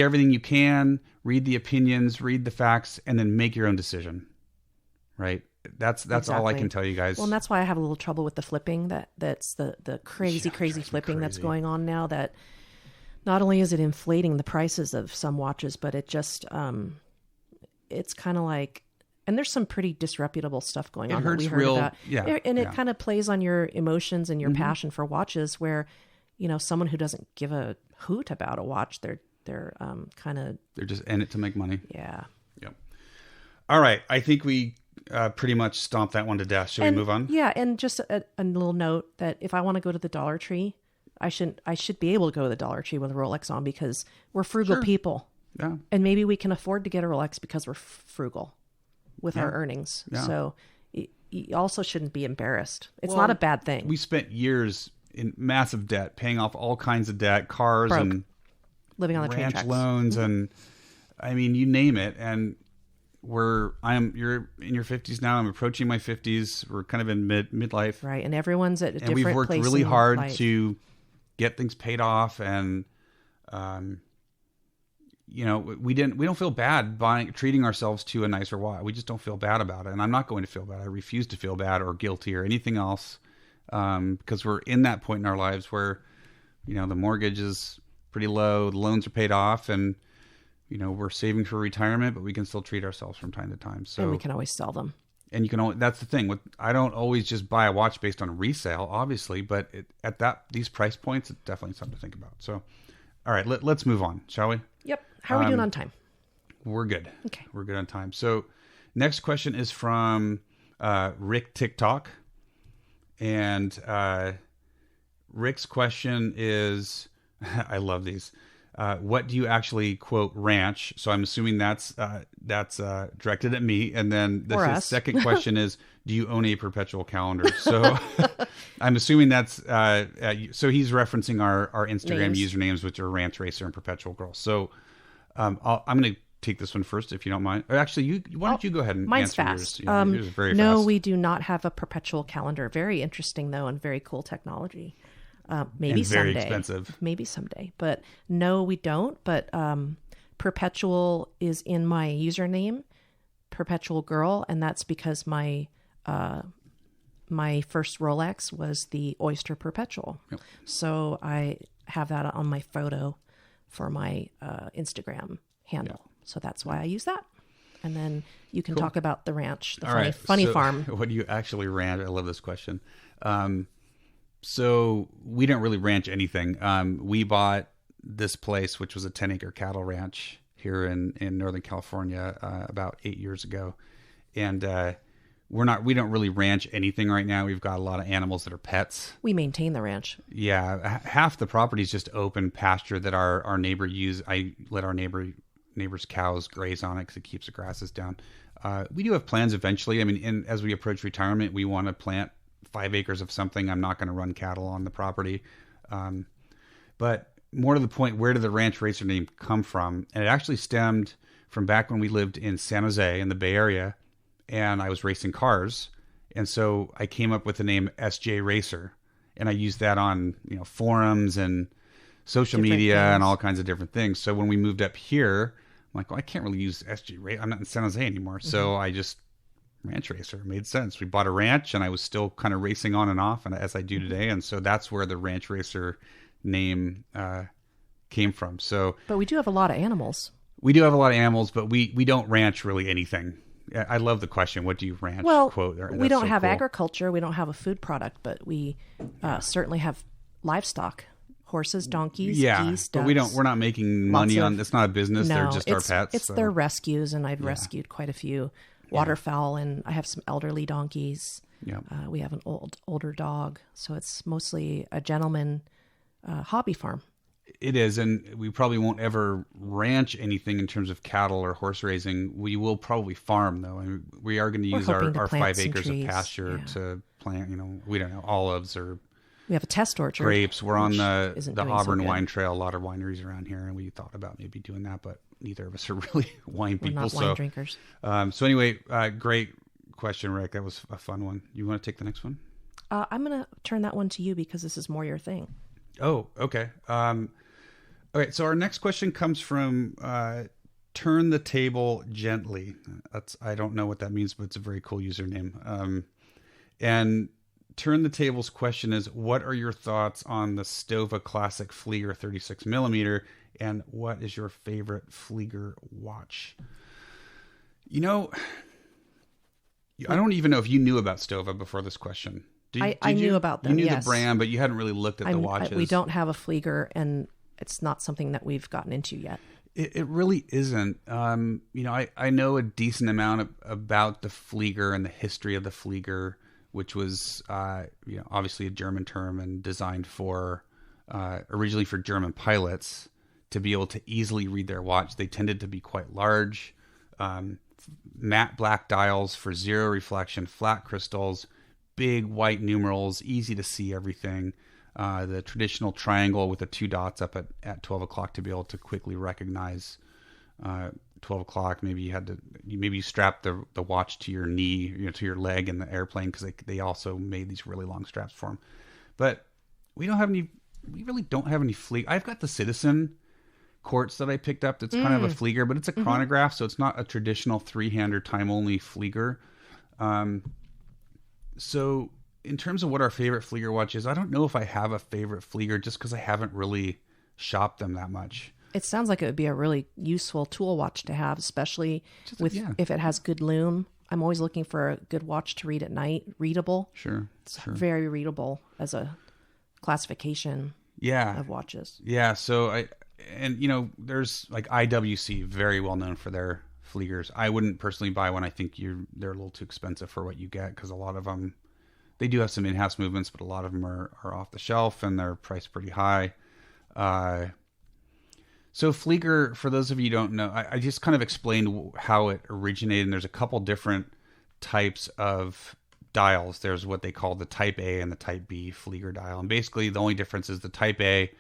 everything you can, read the opinions, read the facts, and then make your own decision. Right? That's exactly all I can tell you guys. Well, and that's why I have a little trouble with the flipping. That's the crazy flipping that's going on now. That not only is it inflating the prices of some watches, but it just it's kind of like, and there's some pretty disreputable stuff going on. It hurts that we heard about. Yeah, and it kind of plays on your emotions and your passion for watches. Where, someone who doesn't give a hoot about a watch, they're kind of, they're just in it to make money. Yeah. Yep. All right, I think we pretty much stomped that one to death. Should we move on? Yeah, and just a little note that if I want to go to the Dollar Tree, I should be able to go to the Dollar Tree with a Rolex on because we're frugal people. Yeah. And maybe we can afford to get a Rolex because we're frugal with our earnings. Yeah. So you also shouldn't be embarrassed. It's not a bad thing. We spent years in massive debt, paying off all kinds of debt, cars and living on the train ranch tracks. loans, and I mean, you name it. And you're in your 50s now. I'm approaching my 50s. We're kind of in midlife, right? And everyone's at a different place. And we've worked really hard to get things paid off, and we don't feel bad treating ourselves to a nicer watch. We just don't feel bad about it, and I'm not going to feel bad. I refuse to feel bad or guilty or anything else, because we're in that point in our lives where, the mortgage is pretty low, the loans are paid off, and we're saving for retirement, but we can still treat ourselves from time to time. So, and we can always sell them. And that's the thing. I don't always just buy a watch based on resale, obviously, but these price points, it's definitely something to think about. So, all right, let's move on, shall we? Yep. How are we doing on time? We're good. Okay. We're good on time. So, next question is from Rick TikTok, and Rick's question is, I love these. What do you actually quote ranch? So I'm assuming that's directed at me. And then the second question is, do you own a perpetual calendar? So I'm assuming that's so he's referencing our Instagram usernames, which are Ranch Racer and Perpetual Girl. So I'm going to take this one first, if you don't mind. Or actually, why don't you go ahead and mine's answer fast. yours? Yours is very no, fast. We do not have a perpetual calendar. Very interesting though, and very cool technology. Maybe and very someday. Expensive. Maybe someday. But no, we don't. But Perpetual is in my username, Perpetual Girl, and that's because my first Rolex was the Oyster Perpetual. Yep. So I have that on my photo for my Instagram handle. Yep. So that's why I use that. And then you can talk about the ranch, the funny farm. What do you actually ranch? I love this question. So we don't really ranch anything. We bought this place, which was a 10-acre cattle ranch here in Northern California, about 8 years ago. And we don't really ranch anything right now. We've got a lot of animals that are pets. We maintain the ranch. Yeah. Half the property is just open pasture that our neighbor I let our neighbor's cows graze on it because it keeps the grasses down. We do have plans eventually. I mean, as we approach retirement, we want to plant 5 acres of something. I'm not going to run cattle on the property. But more to the point, where did the Ranch Racer name come from? And it actually stemmed from back when we lived in San Jose in the Bay Area, and I was racing cars. And so I came up with the name SJ Racer, and I used that on, forums and social media and all kinds of different things. So when we moved up here, I'm like, well, I can't really use SJ Racer. I'm not in San Jose anymore. Mm-hmm. So I just Ranch Racer. It made sense. We bought a ranch, and I was still kind of racing on and off, and as I do today. And so that's where the Ranch Racer name came from. So, but we do have a lot of animals. We do have a lot of animals, but we don't ranch really anything. I love the question. What do you ranch? Well, quote? We don't have agriculture. We don't have a food product, but we certainly have livestock. horses, donkeys, Yeah, geese, but ducks. we're not making money on, it's not a business. No, They're just our pets. It's their rescues, and I've rescued quite a few waterfowl, and I have some elderly donkeys. Yeah. We have an older dog, so it's mostly a gentleman hobby farm. It is, and we probably won't ever ranch anything in terms of cattle or horse raising. We will probably farm, though, and we are going to use our 5 acres of pasture to plant, we don't know, olives or we have a test orchard. Grapes. We're on the Auburn so wine trail, a lot of wineries around here, and we thought about maybe doing that, but neither of us are really wine people. We're not wine drinkers. So anyway, great question, Rick. That was a fun one. You want to take the next one? I'm going to turn that one to you because this is more your thing. Oh, okay. Okay, so our next question comes from Turn the Table Gently. I don't know what that means, but it's a very cool username. And Turn the Table's question is, what are your thoughts on the Stova Classic Flieger 36 millimeter, and what is your favorite Flieger watch? I don't even know if you knew about Stova before this question. I knew about them. You knew the brand, but you hadn't really looked at the watches. We don't have a Flieger, and it's not something that we've gotten into yet. It really isn't. I know a decent amount about the Flieger and the history of the Flieger, which was, obviously a German term and designed originally for German pilots to be able to easily read their watch. They tended to be quite large, matte black dials for zero reflection, flat crystals, big white numerals, easy to see everything. The traditional triangle with the 2 dots up at 12 o'clock to be able to quickly recognize 12 o'clock. Maybe you strap the watch to your knee, to your leg in the airplane, because they also made these really long straps for them. But we really don't have any Flieger. I've got the Citizen quartz that I picked up. That's kind of a Flieger, but it's a chronograph, so it's not a traditional 3-hand or time-only Flieger. So in terms of what our favorite Flieger watch is, I don't know if I have a favorite Flieger just because I haven't really shopped them that much. It sounds like it would be a really useful tool watch to have, especially if it has good lume. I'm always looking for a good watch to read at night. Readable. Sure. It's very readable as a classification of watches. Yeah. So there's like IWC, very well known for their Fliegers. I wouldn't personally buy one. I think they're a little too expensive for what you get, because a lot of them, they do have some in-house movements, but a lot of them are off the shelf and they're priced pretty high. So Flieger, for those of you who don't know, I just kind of explained how it originated, and there's a couple different types of dials. There's what they call the Type A and the Type B Flieger dial, and basically the only difference is the Type A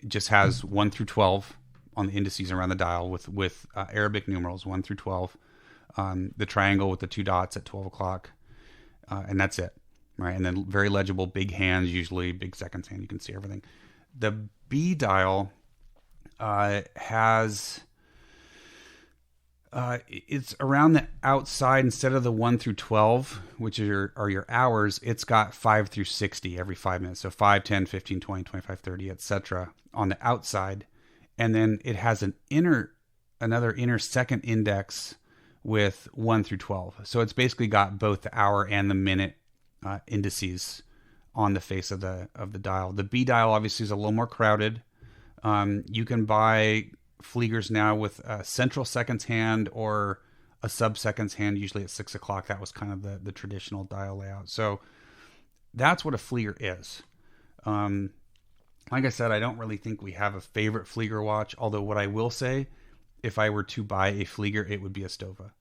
just has 1 through 12 on the indices around the dial with Arabic numerals 1 through 12, the triangle with the 2 dots at 12 o'clock, and that's it, right? And then very legible, big hands, usually big seconds hand. You can see everything. The B dial has it's around the outside. Instead of the 1 through 12, which are your hours, it's got 5 through 60 every 5 minutes. So 5, 10, 15, 20, 25, 30, etc. on the outside. And then it has another inner second index with 1 through 12. So it's basically got both the hour and the minute indices on the face of the dial. The B dial obviously is a little more crowded. You can buy Fliegers now with a central seconds hand or a sub-seconds hand, usually at 6 o'clock. That was kind of the traditional dial layout. So that's what a Flieger is. Like I said, I don't really think we have a favorite Flieger watch, although what I will say, if I were to buy a Flieger, it would be a Stova,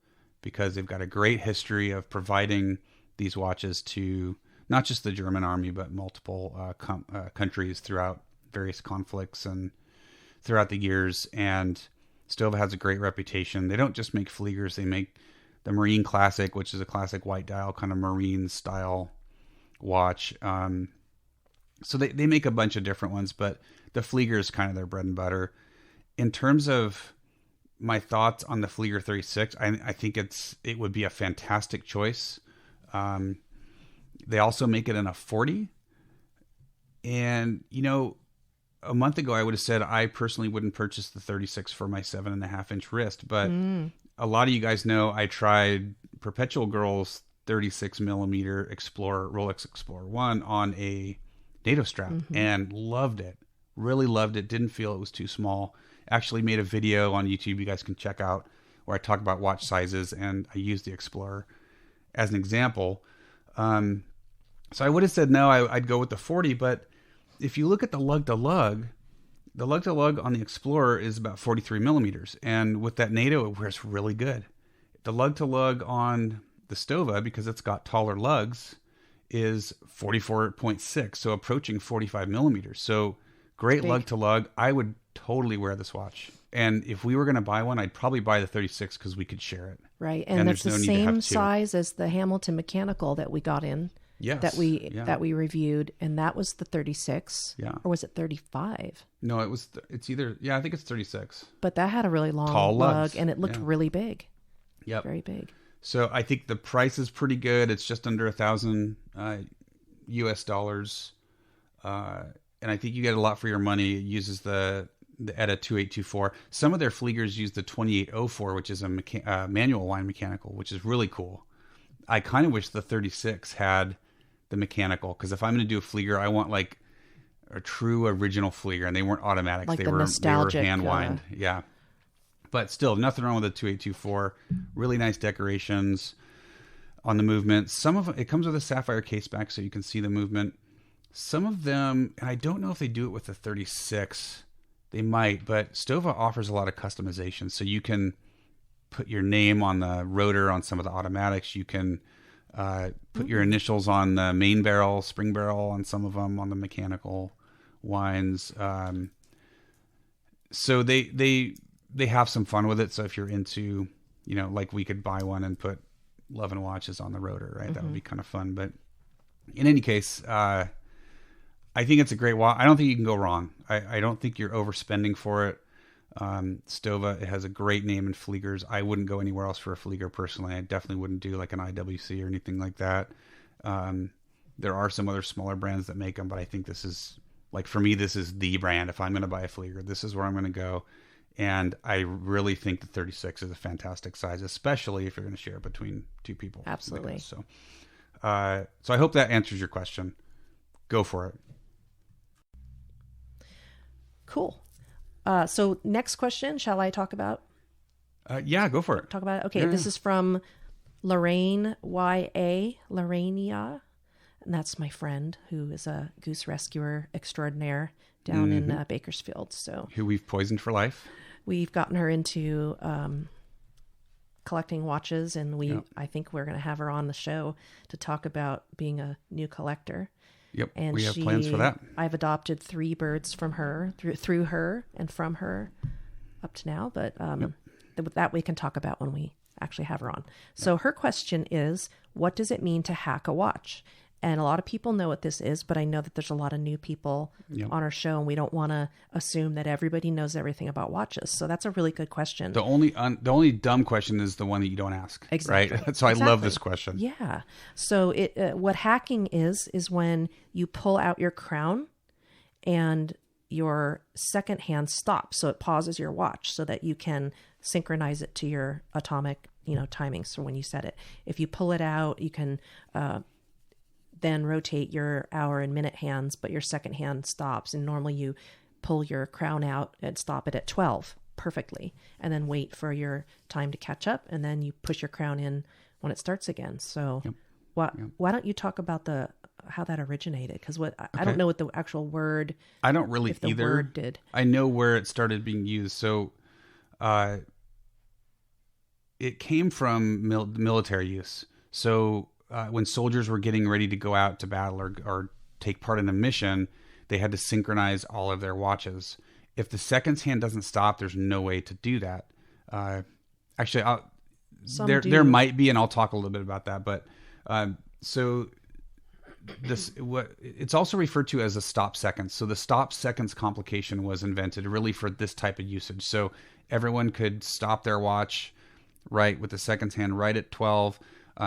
because they've got a great history of providing these watches to not just the German army, but multiple countries throughout various conflicts and throughout the years. And Stova has a great reputation. They don't just make Fliegers, they make the Marine Classic, which is a classic white dial, kind of Marine style watch. So they make a bunch of different ones, but the Flieger is kind of their bread and butter. In terms of my thoughts on the Flieger 36, I think it would be a fantastic choice. They also make it in a 40. And, a month ago I would have said I personally wouldn't purchase the 36 for my 7.5-inch wrist. But a lot of you guys know I tried Perpetual Girl's 36 millimeter Rolex Explorer 1 on a NATO strap and loved it. Really loved it. Didn't feel it was too small. Actually made a video on YouTube you guys can check out where I talk about watch sizes, and I used the Explorer as an example. So I would have said no, I'd go with the 40, but if you look at the lug-to-lug on the Explorer is about 43 millimeters. And with that NATO, it wears really good. The lug-to-lug on the Stova, because it's got taller lugs, is 44.6, so approaching 45 millimeters. So great lug-to-lug. I would totally wear this watch. And if we were going to buy one, I'd probably buy the 36 because we could share it. Right, and that's the same size as the Hamilton Mechanical that we got in. Yes. That we reviewed, and that was the 36. Yeah. Or was it 35? No, it's either, I think it's 36. But that had a really long tall lug, and it looked really big. Yep. Very big. So I think the price is pretty good. It's just under $1,000 US dollars. And I think you get a lot for your money. It uses the ETA 2824. Some of their Fliegers use the 2804, which is a manual wind mechanical, which is really cool. I kind of wish the 36 had the mechanical, because if I'm going to do a Flieger, I want like a true original Flieger, and they weren't automatics. Like they were hand wind. Yeah. But still, nothing wrong with the 2824. Really nice decorations on the movement. Some of it comes with a sapphire case back, so you can see the movement. Some of them, and I don't know if they do it with the 36. They might, but Stova offers a lot of customization. So you can put your name on the rotor on some of the automatics. You can put your initials on the main barrel, spring barrel on some of them, on the mechanical winds. So they have some fun with it. So if you're into, like we could buy one and put 11 watches on the rotor, right? That would be kind of fun. But in any case, I think it's a great watch. I don't think you can go wrong. I don't think you're overspending for it. Stova, it has a great name in Fliegers. I wouldn't go anywhere else for a Flieger personally. I definitely wouldn't do like an IWC or anything like that. There are some other smaller brands that make them, but I think this is, like, for me, this is the brand. If I'm going to buy a Flieger, this is where I'm going to go. And I really think the 36 is a fantastic size, especially if you're going to share it between two people. Absolutely. So I hope that answers your question. Go for it. Cool. So next question, shall I talk about? Yeah, go for it. Talk about it. Okay, This is from Lorraine Y.A. Lorrainia. And that's my friend who is a goose rescuer extraordinaire down in Bakersfield. So who we've poisoned for life. We've gotten her into collecting watches, and I think we're going to have her on the show to talk about being a new collector. Yep, and we have plans for that. I've adopted 3 birds from her, through her and from her up to now. But that we can talk about when we actually have her on. So her question is, what does it mean to hack a watch? And a lot of people know what this is, but I know that there's a lot of new people on our show, and we don't want to assume that everybody knows everything about watches. So that's a really good question. The only dumb question is the one that you don't ask. Exactly. Right? So I love this question. Yeah. So what hacking is when you pull out your crown and your second hand stops. So it pauses your watch so that you can synchronize it to your atomic, timing. So when you set it, if you pull it out, you can then rotate your hour and minute hands, but your second hand stops. And normally you pull your crown out and stop it at 12 perfectly, and then wait for your time to catch up. And then you push your crown in when it starts again. So why don't you talk about how that originated? Because I don't know what the actual word. I don't really if the either. Word did. I know where it started being used. So, it came from military use. So, when soldiers were getting ready to go out to battle or take part in a mission, they had to synchronize all of their watches. If the seconds hand doesn't stop, there's no way to do that. Actually, there might be, and I'll talk a little bit about that. But it's also referred to as a stop seconds. So the stop seconds complication was invented really for this type of usage. So everyone could stop their watch right with the seconds hand right at 12.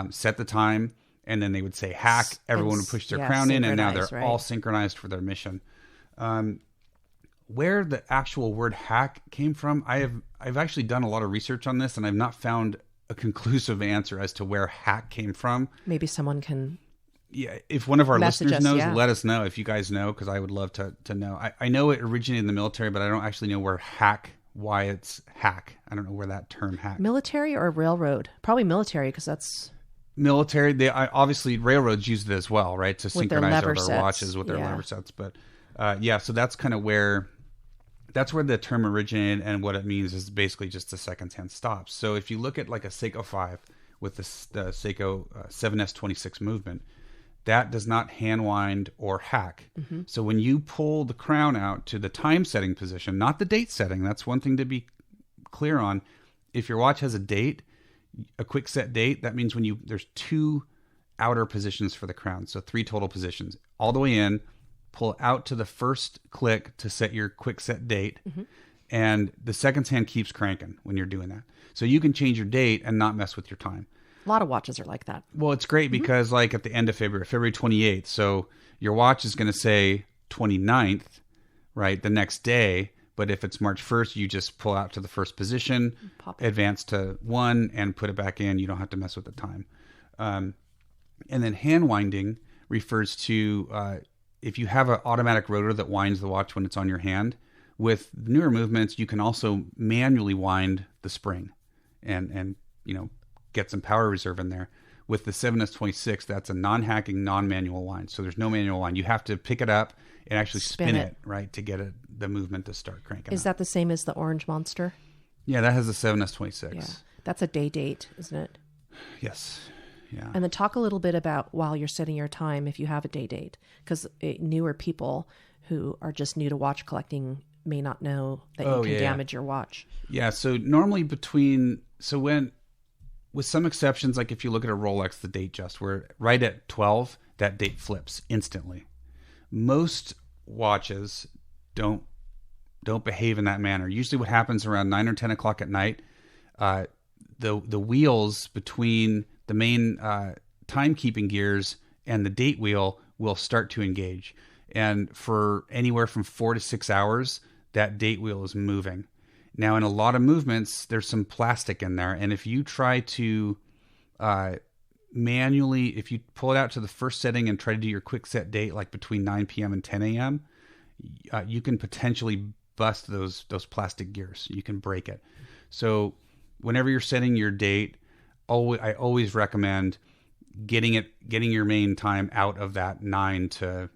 Set the time, and then they would say hack. Everyone would push their crown in, and now they're all synchronized for their mission. Where the actual word hack came from, I've actually done a lot of research on this, and I've not found a conclusive answer as to where hack came from. Maybe someone can Yeah, if one of our Message listeners us, knows, yeah. let us know if you guys know, because I would love to know. I know it originated in the military, but I don't actually know why it's hack. I don't know where that term hack. Military or railroad? Probably military, because that's Military. Obviously railroads use it as well, right, to with their synchronize lever their sets. watches with their Yeah. lever sets. But so that's kind of where the term originated, and what it means is basically just the seconds hand stops. So if you look at like a Seiko 5 with the Seiko 7S26 movement, that does not hand wind or hack. Mm-hmm. So when you pull the crown out to the time setting position, not the date setting, that's one thing to be clear on. If your watch has a date, a quick set date, that means there's 2 outer positions for the crown. So 3 total positions. All the way in, pull out to the first click to set your quick set date. Mm-hmm. And the seconds hand keeps cranking when you're doing that. So you can change your date and not mess with your time. A lot of watches are like that. Well, it's great because like at the end of February 28th, so your watch is going to say 29th, right, the next day. But if it's March 1st, you just pull out to the first position, advance to 1, and put it back in. You don't have to mess with the time. And then hand winding refers to if you have an automatic rotor that winds the watch when it's on your hand. With newer movements, you can also manually wind the spring and get some power reserve in there. With the 7S26, that's a non-hacking, non-manual wind. So there's no manual wind. You have to pick it up and actually spin it, right, to get the movement to start cranking. Is that the same as the Orange Monster? Yeah, that has a 7S26. Yeah. That's a day date, isn't it? Yes. Yeah. And then talk a little bit about while you're setting your time, if you have a day date, because newer people who are just new to watch collecting may not know that you can damage your watch. Yeah. So normally with some exceptions, like if you look at a Rolex, the date just where right at 12, that date flips instantly. Most watches don't behave in that manner. Usually what happens around 9 or 10 o'clock at night, the wheels between the main timekeeping gears and the date wheel will start to engage. And for anywhere from 4 to 6 hours, that date wheel is moving. Now, in a lot of movements, there's some plastic in there. And if you try to manually, if you pull it out to the first setting and try to do your quick set date, like between 9 p.m. and 10 a.m., you can potentially bust those plastic gears. You can break it. So whenever you're setting your date, I always recommend getting your main time out of that 9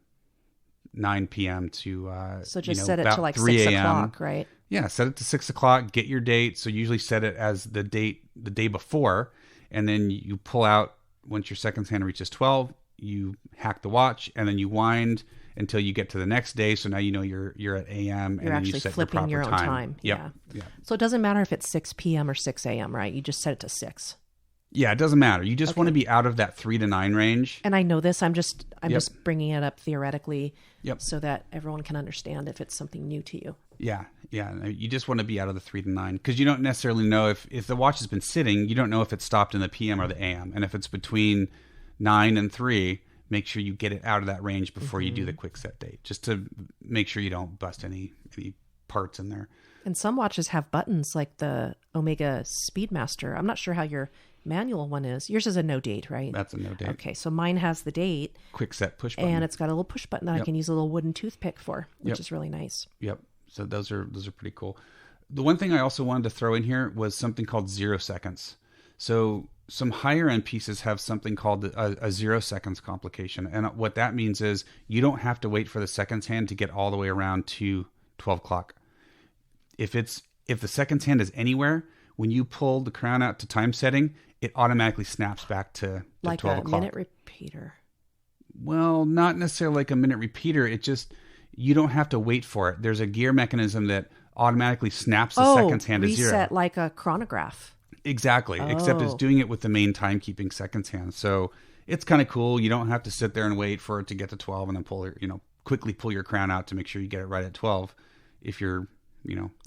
p.m. to so just set it to like 3 6 a.m. o'clock, right? Yeah, set it to 6 o'clock. Get your date. So usually set it as the day before, and then you pull out once your seconds hand reaches 12. You hack the watch, and then you wind until you get to the next day. So now you know you're at AM, You're and then actually you set flipping your own time. Yep. Yeah. So it doesn't matter if it's 6 p.m. or 6 a.m., right? You just set it to 6. Yeah, it doesn't matter. You just want to be out of that 3 to 9 range. And I know this. I'm just bringing it up theoretically, Yep. so that everyone can understand if it's something new to you. Yeah. You just want to be out of the 3 to 9 because you don't necessarily know if the watch has been sitting. You don't know if it stopped in the PM or the AM, and if it's between 9 and 3, make sure you get it out of that range before you do the quick set date, just to make sure you don't bust any parts in there. And some watches have buttons like the Omega Speedmaster. I'm not sure how your manual one is. Yours is a no date, right? That's a no date. Okay, so mine has the date. Quick set push button. And it's got a little push button that I can use a little wooden toothpick for, which Yep. is really nice. Yep. So those are pretty cool. The one thing I also wanted to throw in here was something called 0 seconds. So some higher end pieces have something called a 0 seconds complication. And what that means is you don't have to wait for the seconds hand to get all the way around to 12 o'clock. If the seconds hand is anywhere, when you pull the crown out to time setting, it automatically snaps back to like 12 a o'clock. minute repeater. Well, not necessarily like a minute repeater. It just, you don't have to wait for it. There's a gear mechanism that automatically snaps the seconds hand to 0. Reset like a chronograph. Exactly. Except it's doing it with the main timekeeping seconds hand. So it's kind of cool. You don't have to sit there and wait for it to get to 12 and then quickly pull your crown out to make sure you get it right at 12. If you're,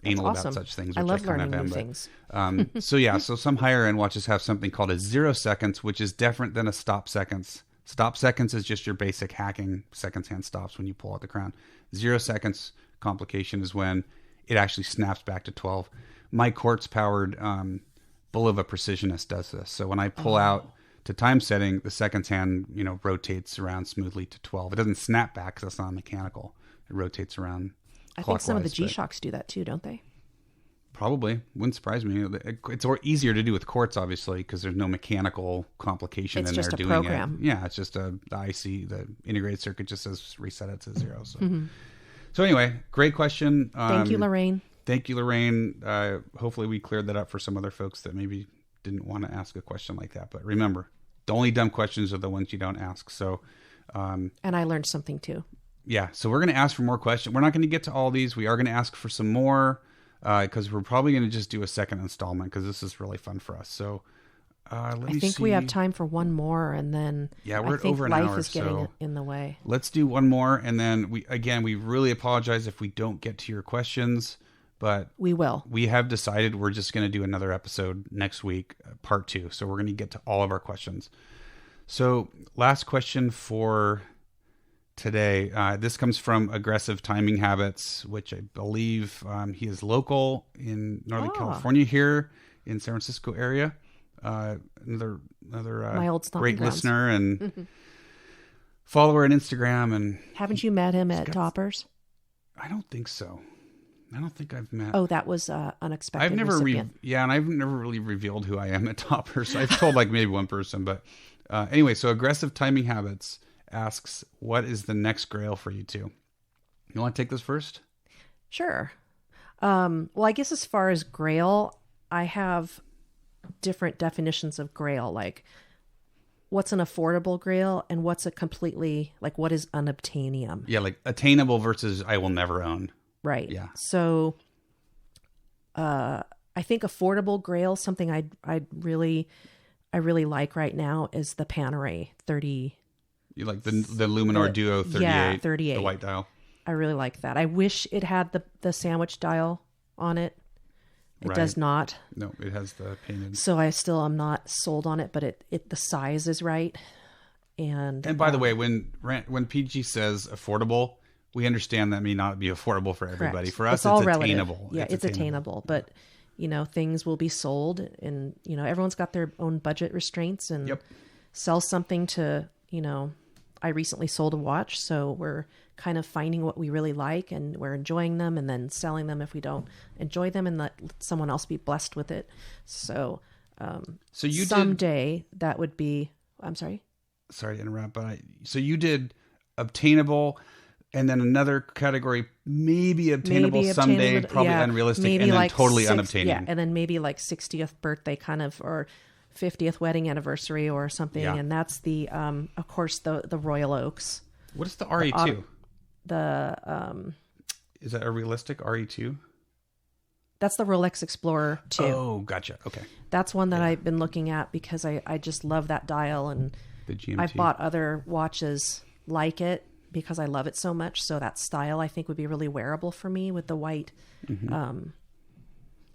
anal about such things. I Which love kind learning of am, new things. So some higher end watches have something called a 0 seconds, which is different than a stop seconds. Stop seconds is just your basic hacking seconds hand stops when you pull out the crown. 0 seconds complication is when it actually snaps back to 12. My quartz powered Bulova Precisionist does this. So when I pull out to time setting, the seconds hand, rotates around smoothly to 12. It doesn't snap back because that's not mechanical. It rotates around. I think some of the G-Shocks do that too, don't they? Probably. Wouldn't surprise me. It's easier to do with quartz, obviously, because there's no mechanical complication in there doing it. It's just a program. Yeah, it's just the IC, the integrated circuit just says reset it to 0. So anyway, great question. Thank you, Lorraine. Thank you, Lorraine. Hopefully we cleared that up for some other folks that maybe didn't want to ask a question like that. But remember, the only dumb questions are the ones you don't ask. So, and I learned something too. Yeah. So we're going to ask for more questions. We're not going to get to all these. We are going to ask for some more because we're probably going to just do a second installment because this is really fun for us. So I think we have time for one more, and then we're at over an hour. Life is getting in the way. Let's do one more, and then we really apologize if we don't get to your questions. But we will. We have decided we're just going to do another episode next week, part 2. So we're going to get to all of our questions. So last question for today. This comes from Aggressive Timing Habits, which I believe he is local in Northern California here in San Francisco area. Another my old great listener and follower on Instagram. And haven't you met him at Toppers? I don't think so. I don't think I've met. Oh, that was unexpected. I've never and I've never really revealed who I am at Toppers. I've told like maybe one person, but anyway. So Aggressive Timing Habits asks, "What is the next Grail for you two?" You want to take this first? Sure. Well, I guess as far as Grail, I have different definitions of Grail. Like, what's an affordable Grail, and what's a completely what is unobtainium? Yeah, like attainable versus I will never own. Right. Yeah. So, I think affordable Grail, something I really like right now is the Panerai 30. You like the Luminor Duo 38? Yeah, 38. The white dial. I really like that. I wish it had the sandwich dial on it. It does not. No, it has the painted. So I still am not sold on it, but the size is right. And by the way, when PG says affordable, we understand that may not be affordable for everybody. Correct. For us, it's attainable. Yeah, it's attainable. But, things will be sold, and, everyone's got their own budget restraints, and sell something to, I recently sold a watch, so we're kind of finding what we really like, and we're enjoying them, and then selling them if we don't enjoy them, and let someone else be blessed with it. So, someday that would be, I'm sorry. Sorry to interrupt, but so you did obtainable. And then another category, maybe obtainable someday, probably unrealistic, and then totally unobtainium. Yeah, and then maybe 60th birthday kind of, or 50th wedding anniversary or something. Yeah. And that's the, of course, the Royal Oaks. What is the RE2? Is that a realistic RE2? That's the Rolex Explorer 2. Oh, gotcha. Okay. That's one that I've been looking at because I just love that dial, and the GMT. I've bought other watches like it, because I love it so much. So that style I think would be really wearable for me with the white. Mm-hmm.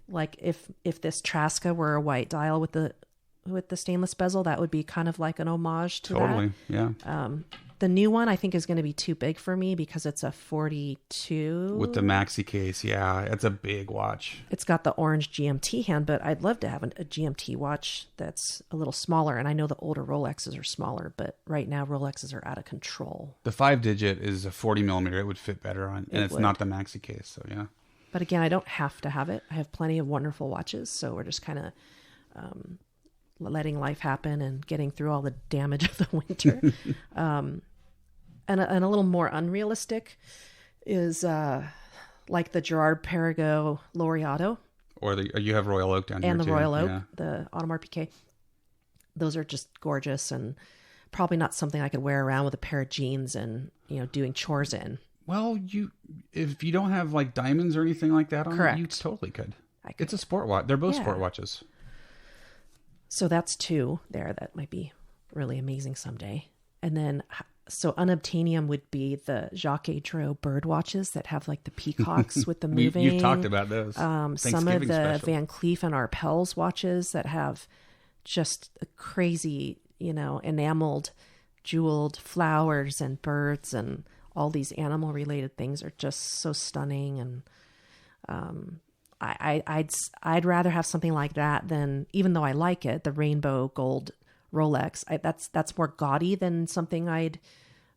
Like if this Traska were a white dial with the stainless bezel, that would be kind of like an homage to that. Totally, yeah. The new one I think is going to be too big for me because it's a 42. With the maxi case, yeah. It's a big watch. It's got the orange GMT hand, but I'd love to have a GMT watch that's a little smaller. And I know the older Rolexes are smaller, but right now Rolexes are out of control. The 5-digit is a 40 millimeter. It would fit better on, and it's not the maxi case, so yeah. But again, I don't have to have it. I have plenty of wonderful watches, so we're just kind of letting life happen and getting through all the damage of the winter. And a little more unrealistic is like the Gerard Perregaux Laureato. Or you have Royal Oak down here, and the too. Royal Oak, the Audemars Piguet. Those are just gorgeous, and probably not something I could wear around with a pair of jeans and doing chores in. Well, if you don't have like diamonds or anything like that on Correct. it, you totally could. It's a sport watch. They're both sport watches. So that's two there that might be really amazing someday. And then, so unobtainium would be the Jacques Drouot bird watches that have like the peacocks with the moving. You've talked about those. Some of the special. Van Cleef and Arpels watches that have just a crazy, enameled, jeweled flowers and birds, and all these animal related things are just so stunning. And I'd rather have something like that than, even though I like it, the rainbow gold Rolex. That's more gaudy than something I'd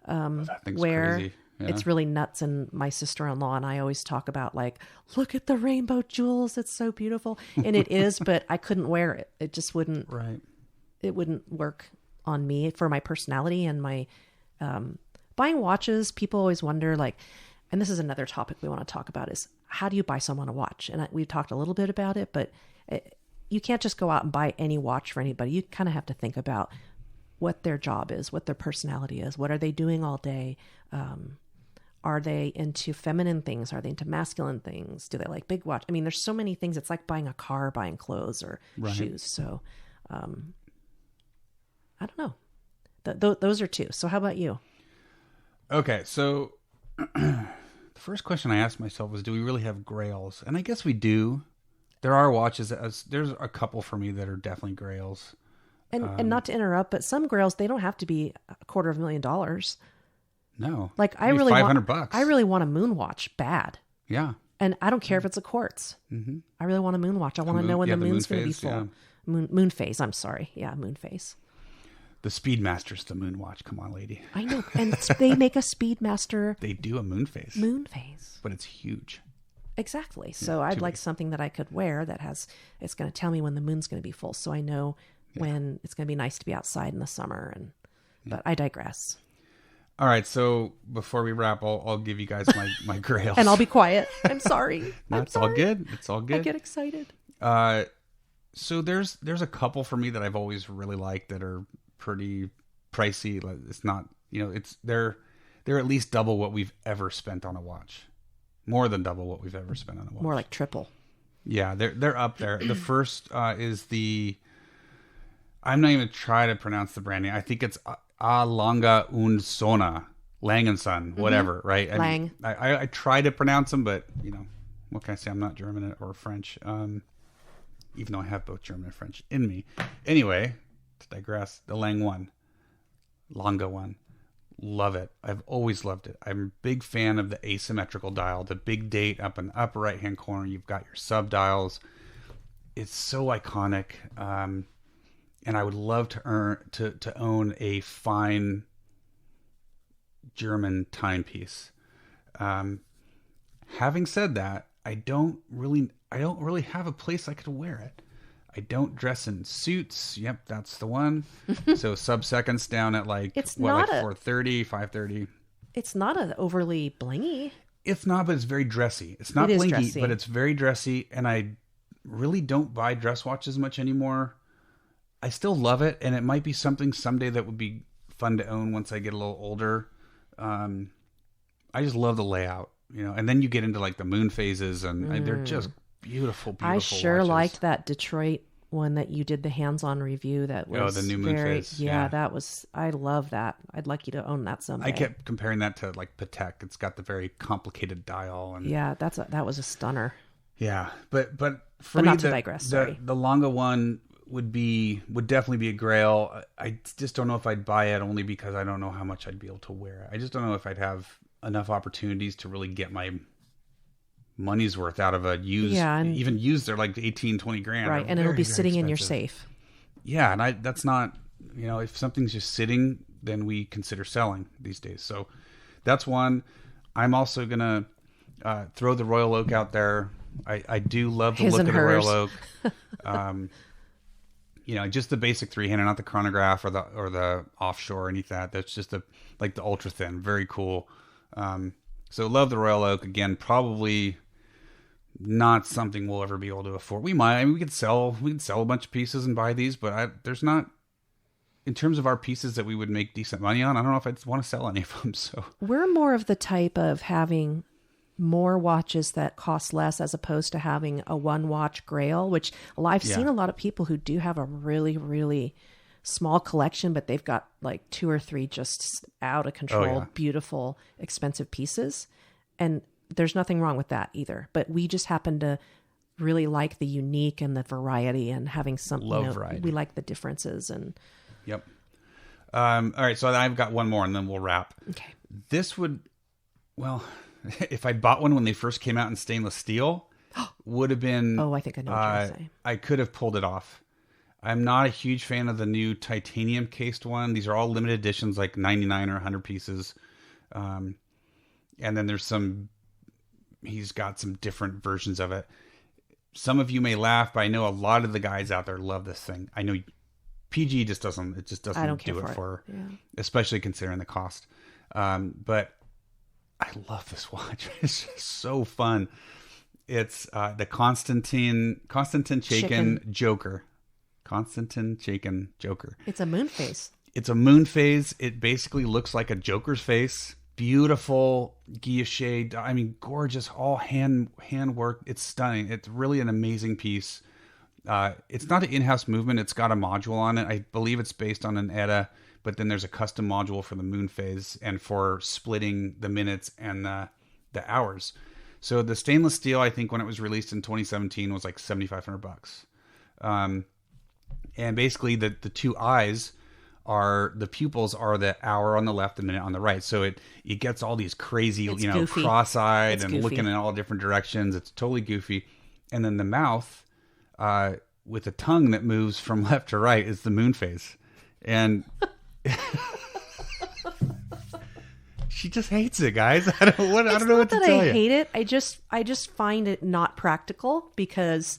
That thing's wear. crazy. Yeah. It's really nuts. And my sister-in-law and I always talk about like, look at the rainbow jewels. It's so beautiful. And it is, but I couldn't wear it. It just wouldn't, Right. it wouldn't work on me for my personality and my, buying watches. People always wonder like, and this is another topic we want to talk about is how do you buy someone a watch? And we've talked a little bit about it, but you can't just go out and buy any watch for anybody. You kind of have to think about what their job is, what their personality is. What are they doing all day? Are they into feminine things? Are they into masculine things? Do they like big watch? I mean, there's so many things. It's like buying a car, buying clothes or shoes. So, I don't know. Those are two. So how about you? Okay. So the first question I asked myself was, do we really have grails? And I guess we do. There are watches. There's a couple for me that are definitely grails. And not to interrupt, but some grails, they don't have to be $250,000. No. Like I Maybe really $500. I really want a moon watch bad. Yeah. And I don't care if it's a quartz. Mm-hmm. I really want a moon watch. I want to know when the moon's going to be full. Yeah. Moon phase. I'm sorry. Yeah, moon phase. The Speedmaster's the moon watch. Come on, lady. I know. And they make a Speedmaster They do a moon phase. moon phase. But it's huge. Exactly. So I'd like something that I could wear that it's going to tell me when the moon's going to be full. So I know when it's going to be nice to be outside in the summer. But I digress. All right. So before we wrap, I'll give you guys my grails. And I'll be quiet. I'm sorry. No, it's all good. It's all good. I get excited. So there's a couple for me that I've always really liked that are pretty pricey. It's not, they're at least double what we've ever spent on a watch. More than double what we've ever spent on a watch. More like triple. Yeah, they're up there. The first is I'm not even trying to pronounce the brand name. I think it's A Longa und Sona, Lang and Son, whatever, right? Lang. I try to pronounce them, but what can I say? I'm not German or French, even though I have both German and French in me. Anyway, to digress, the Lang one, Longa one. Love it. I've always loved it. I'm a big fan of the asymmetrical dial, the big date up in the upper right hand corner. You've got your sub dials. It's so iconic. And I would love to own a fine German timepiece. Having said that, I don't really have a place I could wear it. I don't dress in suits. Yep, that's the one. So sub-seconds down at like 4:30, 5:30. It's not an overly blingy. It's not, but it's very dressy. It's not blingy, dressy. But it's very dressy. And I really don't buy dress watches much anymore. I still love it, and it might be something someday that would be fun to own once I get a little older. I just love the layout, and then you get into like the moon phases, and they're just beautiful, beautiful I sure watches. liked that Detroit one that you did the hands-on review. That was the new moon phase. Yeah, that was. I love that. I'd like you to own that someday. I kept comparing that to like Patek. It's got the very complicated dial, and yeah, that was a stunner. Yeah, but for me, not to digress. Sorry, the Longa one would definitely be a grail. I just don't know if I'd buy it, only because I don't know how much I'd be able to wear it. I just don't know if I'd have enough opportunities to really get my money's worth out of a used. Yeah, even used, they're like 18, 20 grand. Right, and it'll be sitting in your safe. Yeah, and that's not, if something's just sitting, then we consider selling these days. So that's one. I'm also gonna throw the Royal Oak out there. I do love the look of the Royal Oak. Just the basic 3-hander, not the chronograph or the offshore or anything like that. That's just the ultra thin, very cool. So love the Royal Oak. Again, probably not something we'll ever be able to afford. We might. I mean, we could sell a bunch of pieces and buy these, but there's not, in terms of our pieces that we would make decent money on, I don't know if I'd want to sell any of them. So we're more of the type of having more watches that cost less as opposed to having a one watch grail, which I've seen a lot of people who do have a really, really small collection, but they've got like 2 or 3 just out of control, beautiful, expensive pieces. And there's nothing wrong with that either. But we just happen to really like the unique and the variety and having some, variety. We like the differences. And yep. All right. So I've got one more and then we'll wrap. Okay. This would, if I bought one when they first came out in stainless steel, would have been. Oh, I think I know what you're going to say. I could have pulled it off. I'm not a huge fan of the new titanium cased one. These are all limited editions, like 99 or 100 pieces. And then he's got some different versions of it. Some of you may laugh, but I know a lot of the guys out there love this thing. I know PG just doesn't do it for especially considering the cost. But I love this watch. It's just so fun. It's the Konstantin Chaikin Joker. Konstantin Chaikin Joker. It's a moon phase. It's a moon phase. It basically looks like a Joker's face. Beautiful guilloche. I mean, gorgeous. All hand work. It's stunning. It's really an amazing piece. It's not an in-house movement. It's got a module on it. I believe it's based on an ETA, but then there's a custom module for the moon phase and for splitting the minutes and the hours. So the stainless steel, I think when it was released in 2017 was like $7,500. And basically the two eyes the pupils are the hour on the left and minute on the right. So it gets all these crazy, goofy. cross-eyed and looking in all different directions. It's totally goofy. And then the mouth, with a tongue that moves from left to right is the moon phase. And she just hates it, guys. I don't know what to tell you. I hate it. I just find it not practical because,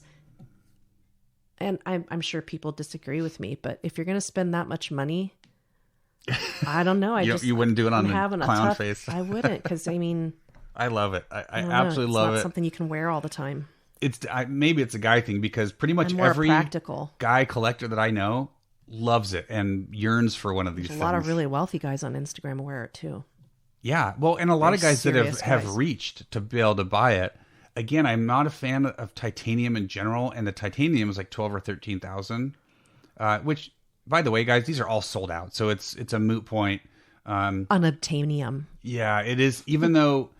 and I'm sure people disagree with me, but if you're going to spend that much money, I don't know. You wouldn't do it on the clown face. I wouldn't, because I mean, I love it. I absolutely love it. It's not something you can wear all the time. Maybe it's a guy thing because pretty much every practical guy collector that I know loves it and yearns for one of these things. A lot of really wealthy guys on Instagram wear it too. Yeah, well, and a lot of guys that have reached to be able to buy it. Again, I'm not a fan of titanium in general, and the titanium is like 12 or 13,000. Which, by the way, guys, these are all sold out, so it's a moot point. Unobtainium. Yeah, it is. Even though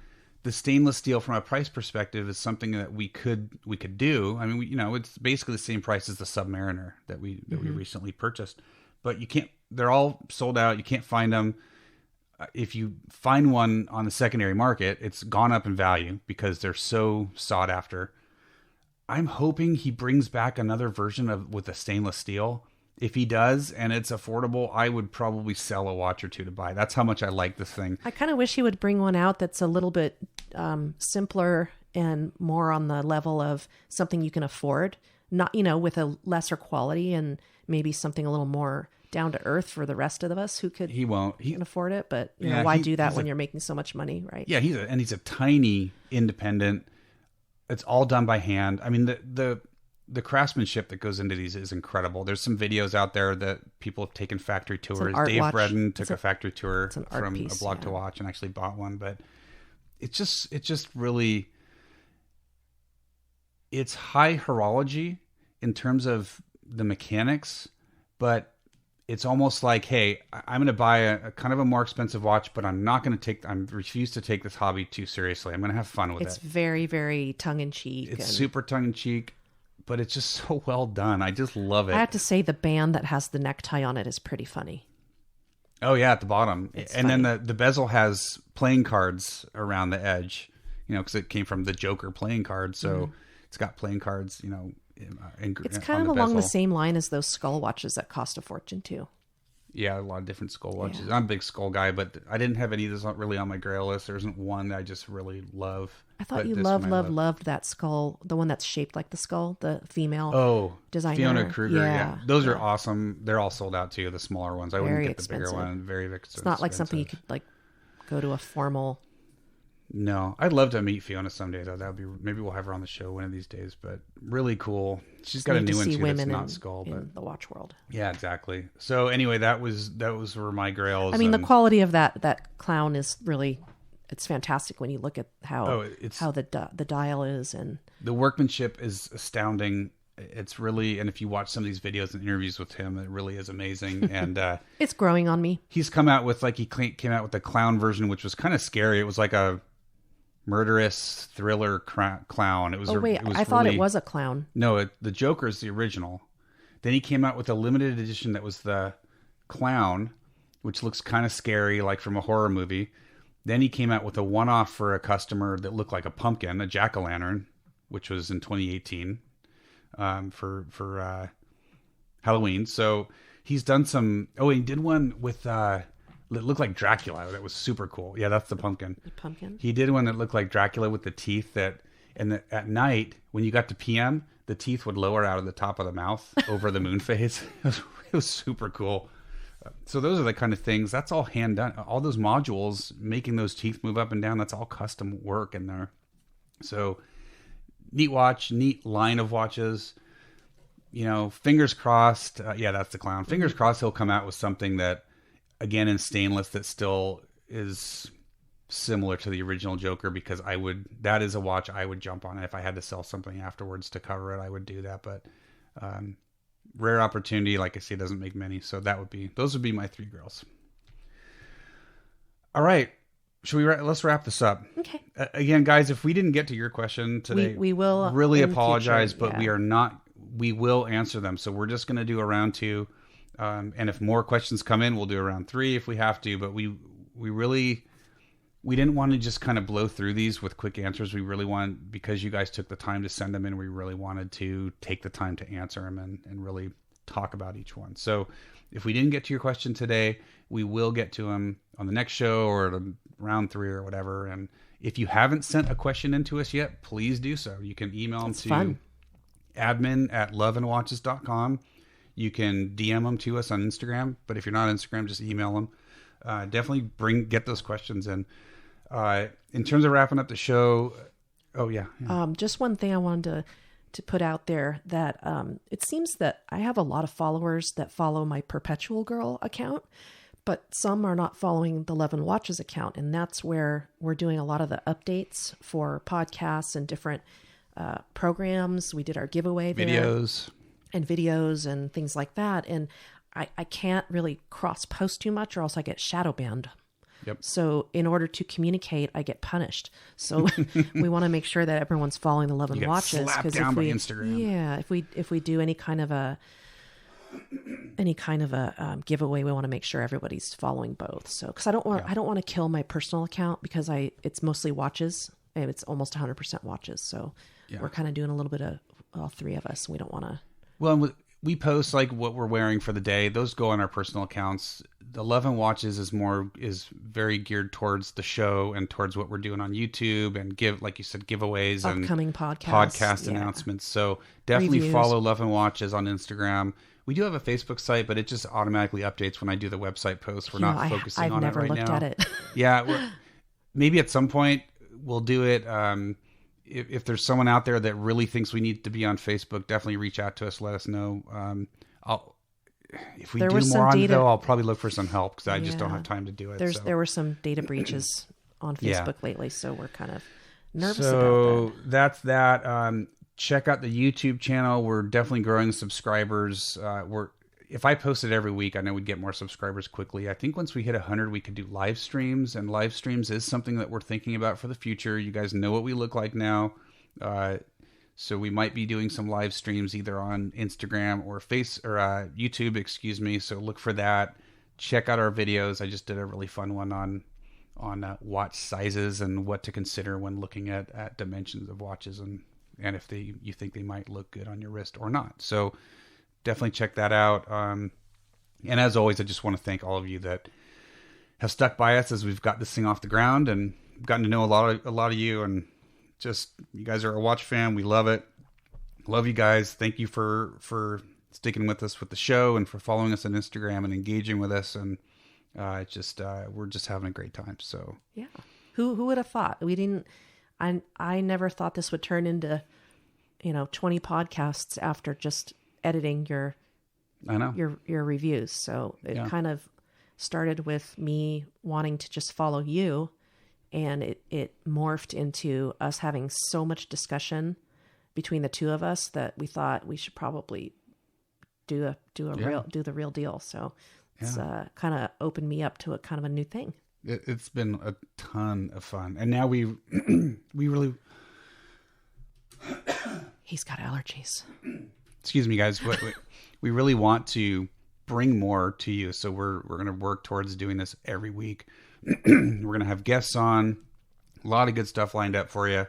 the stainless steel, from a price perspective, is something that we could do. I mean, it's basically the same price as the Submariner that we recently purchased, but you can't. They're all sold out. You can't find them. If you find one on the secondary market, it's gone up in value because they're so sought after. I'm hoping he brings back another version with a stainless steel. If he does, and it's affordable, I would probably sell a watch or two to buy. That's how much I like this thing. I kind of wish he would bring one out that's a little bit simpler and more on the level of something you can afford. Not, with a lesser quality and maybe something a little more down to earth for the rest of us who could. He won't. He can afford it, but why do that when you're making so much money, right? Yeah, he's a tiny independent. It's all done by hand. I mean, the craftsmanship that goes into these is incredible. There's some videos out there that people have taken factory tours. Dave Bredin took a factory tour from a blog to watch and actually bought one. But it's just really, it's high horology in terms of the mechanics, but it's almost like, hey, I'm going to buy a kind of a more expensive watch, but I refuse to take this hobby too seriously. I'm going to have fun with it. It's very, very tongue-in-cheek. It's super tongue-in-cheek, but it's just so well done. I just love it. I have to say the band that has the necktie on it is pretty funny. Oh, yeah, at the bottom. It's and funny. Then the bezel has playing cards around the edge, because it came from the Joker playing card. So it's got playing cards, it's kind of along the same line as those skull watches that cost a fortune too. Yeah, a lot of different skull watches. Yeah. I'm a big skull guy, but I didn't have any. There's not really on my grail list. There isn't one that I just really love. I thought you loved that skull, the one that's shaped like the skull, the female designer. Fiona Kruger. Yeah. Those are awesome. They're all sold out too, the smaller ones. I wouldn't get the bigger one. Very expensive. It's not like something you could go to a formal. No, I'd love to meet Fiona someday though. Maybe we'll have her on the show one of these days. But really cool. She's got a new one too. That's not skull, but in the watch world. Yeah, exactly. So anyway, that was were my grails. I mean, the quality of that clown is really, it's fantastic when you look at how the dial is, and the workmanship is astounding. It's really, and if you watch some of these videos and interviews with him, it really is amazing. And it's growing on me. He's come out with he came out with the clown version, which was kind of scary. It was like a murderous thriller clown. It was. I thought it was a clown. No, the Joker is the original. Then he came out with a limited edition that was the clown, which looks kind of scary, like from a horror movie. Then he came out with a one-off for a customer that looked like a pumpkin, a jack-o'-lantern, which was in 2018. Halloween. So he's done some. Oh, he did one with it looked like Dracula. That was super cool. Yeah, that's the pumpkin. The pumpkin. He did one that looked like Dracula with the teeth at night when you got to PM, the teeth would lower out of the top of the mouth over the moon phase. It was super cool. So those are the kind of things. That's all hand done. All those modules, making those teeth move up and down. That's all custom work in there. So neat watch, neat line of watches. Fingers crossed. Yeah, that's the clown. Fingers crossed he'll come out with something that, again, in stainless, that still is similar to the original Joker, because that is a watch I would jump on. If I had to sell something afterwards to cover it, I would do that. But rare opportunity, like I say, doesn't make many. So those would be my 3 girls. All right. Let's wrap this up. Okay. Again, guys, if we didn't get to your question today, we will really apologize, future, but we will answer them. So we're just going to do a round 2. And if more questions come in, we'll do a round 3 if we have to, but we didn't want to just kind of blow through these with quick answers. We really want, because you guys took the time to send them in, we really wanted to take the time to answer them and really talk about each one. So if we didn't get to your question today, we will get to them on the next show or the round 3 or whatever. And if you haven't sent a question into us yet, please do so. You can email them to admin@loveandwatches.com. You can DM them to us on Instagram, but if you're not on Instagram, just email them. Definitely get those questions in. In terms of wrapping up the show, just one thing I wanted to put out there, that it seems that I have a lot of followers that follow my Perpetual Girl account, but some are not following the Love and Watches account, and that's where we're doing a lot of the updates for podcasts and different programs. We did our giveaway there. Videos and things like that, and I can't really cross post too much, or else I get shadow banned. Yep. So in order to communicate, I get punished. So we want to make sure that everyone's following the Love and Watches. Slapped down by Instagram. If we do any kind of a giveaway, we want to make sure everybody's following both. So because I don't want to kill my personal account, because it's mostly watches, and it's almost 100% watches. So we're kind of doing a little bit of all 3 of us. We don't want to. Well, we post like what we're wearing for the day. Those go on our personal accounts. The Love and Watches is very geared towards the show and towards what we're doing on YouTube and like you said, giveaways and upcoming podcast announcements. So definitely Reviews. Follow Love and Watches on Instagram. We do have a Facebook site, but it just automatically updates when I do the website post. We're not focusing on it right now. I've never looked at it. Yeah, maybe at some point we'll do it. If there's someone out there that really thinks we need to be on Facebook, definitely reach out to us. Let us know. If we do more on it, though, I'll probably look for some help, because I just don't have time to do it. There were some data breaches on Facebook lately, so we're kind of nervous about that. So that's that. Check out the YouTube channel. We're definitely growing subscribers. If I posted every week, I know we'd get more subscribers quickly. I think once we hit 100, we could do live streams, and live streams is something that we're thinking about for the future. You guys know what we look like now. So we might be doing some live streams either on Instagram or YouTube, excuse me. So look for that. Check out our videos. I just did a really fun one on watch sizes and what to consider when looking at dimensions of watches, and if you think they might look good on your wrist or not. So definitely check that out. And as always, I just want to thank all of you that have stuck by us as we've got this thing off the ground and gotten to know a lot of you, and just, you guys are a watch fan. We love it. Love you guys. Thank you for sticking with us with the show and for following us on Instagram and engaging with us. And we're just having a great time. So yeah, who would have thought? I never thought this would turn into 20 podcasts after just editing your reviews. So it kind of started with me wanting to just follow you, and it morphed into us having so much discussion between the 2 of us that we thought we should probably do the real deal. So it's kind of opened me up to a kind of a new thing. It's been a ton of fun, and now we really. He's got allergies. Excuse me, guys. We really want to bring more to you, so we're going to work towards doing this every week. We're going to have guests on, a lot of good stuff lined up for you.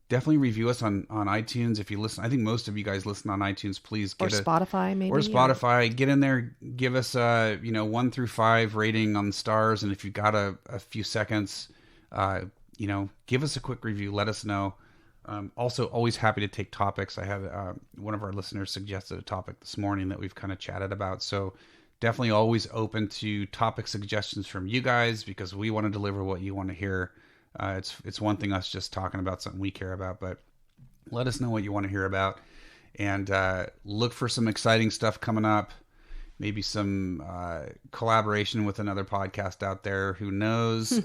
definitely review us on iTunes. If you listen, I think most of you guys listen on iTunes. Please get Spotify, maybe. Or Spotify. Get in there. Give us a 1 through 5 rating on the stars. And if you've got a few seconds, give us a quick review. Let us know. Also, always happy to take topics. I had one of our listeners suggested a topic this morning that we've kind of chatted about. So definitely always open to topic suggestions from you guys, because we want to deliver what you want to hear. It's one thing us just talking about something we care about, but let us know what you want to hear about, and look for some exciting stuff coming up. Maybe some collaboration with another podcast out there. Who knows?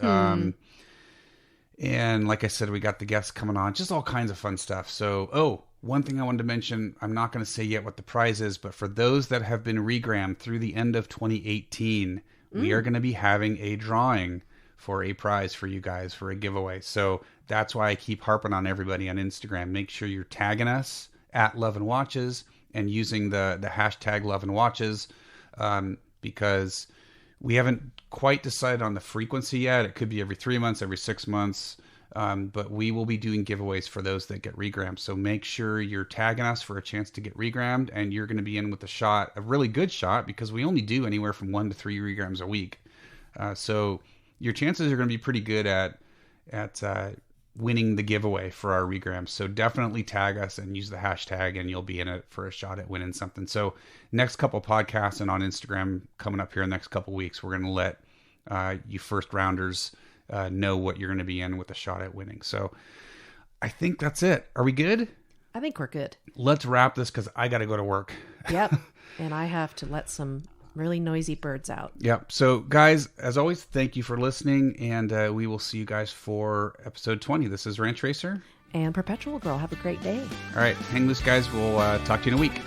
And like I said, we got the guests coming on, just all kinds of fun stuff. So, one thing I wanted to mention, I'm not going to say yet what the prize is, but for those that have been regrammed through the end of 2018, we are going to be having a drawing for a prize for you guys, for a giveaway. So that's why I keep harping on everybody on Instagram. Make sure you're tagging us at Love and Watches and using the hashtag Love and Watches, because we haven't quite decided on the frequency yet. It could be every 3 months, every 6 months. But we will be doing giveaways for those that get regrammed. So make sure you're tagging us for a chance to get regrammed, and you're going to be in with a really good shot, because we only do anywhere from 1 to 3 regrams a week. So your chances are going to be pretty good at winning the giveaway for our regrams. So definitely tag us and use the hashtag, and you'll be in it for a shot at winning something. So next couple podcasts and on Instagram coming up here in the next couple weeks, we're going to let you first rounders know what you're going to be in with a shot at winning. So I think that's it. Are we good? I think we're good. Let's wrap this, because I got to go to work. Yep. And I have to let some really noisy birds out. Yep. So guys, as always, thank you for listening, and we will see you guys for episode 20. This is Ranch Racer and Perpetual Girl. Have a great day. All right. Hang loose, guys. We'll talk to you in a week.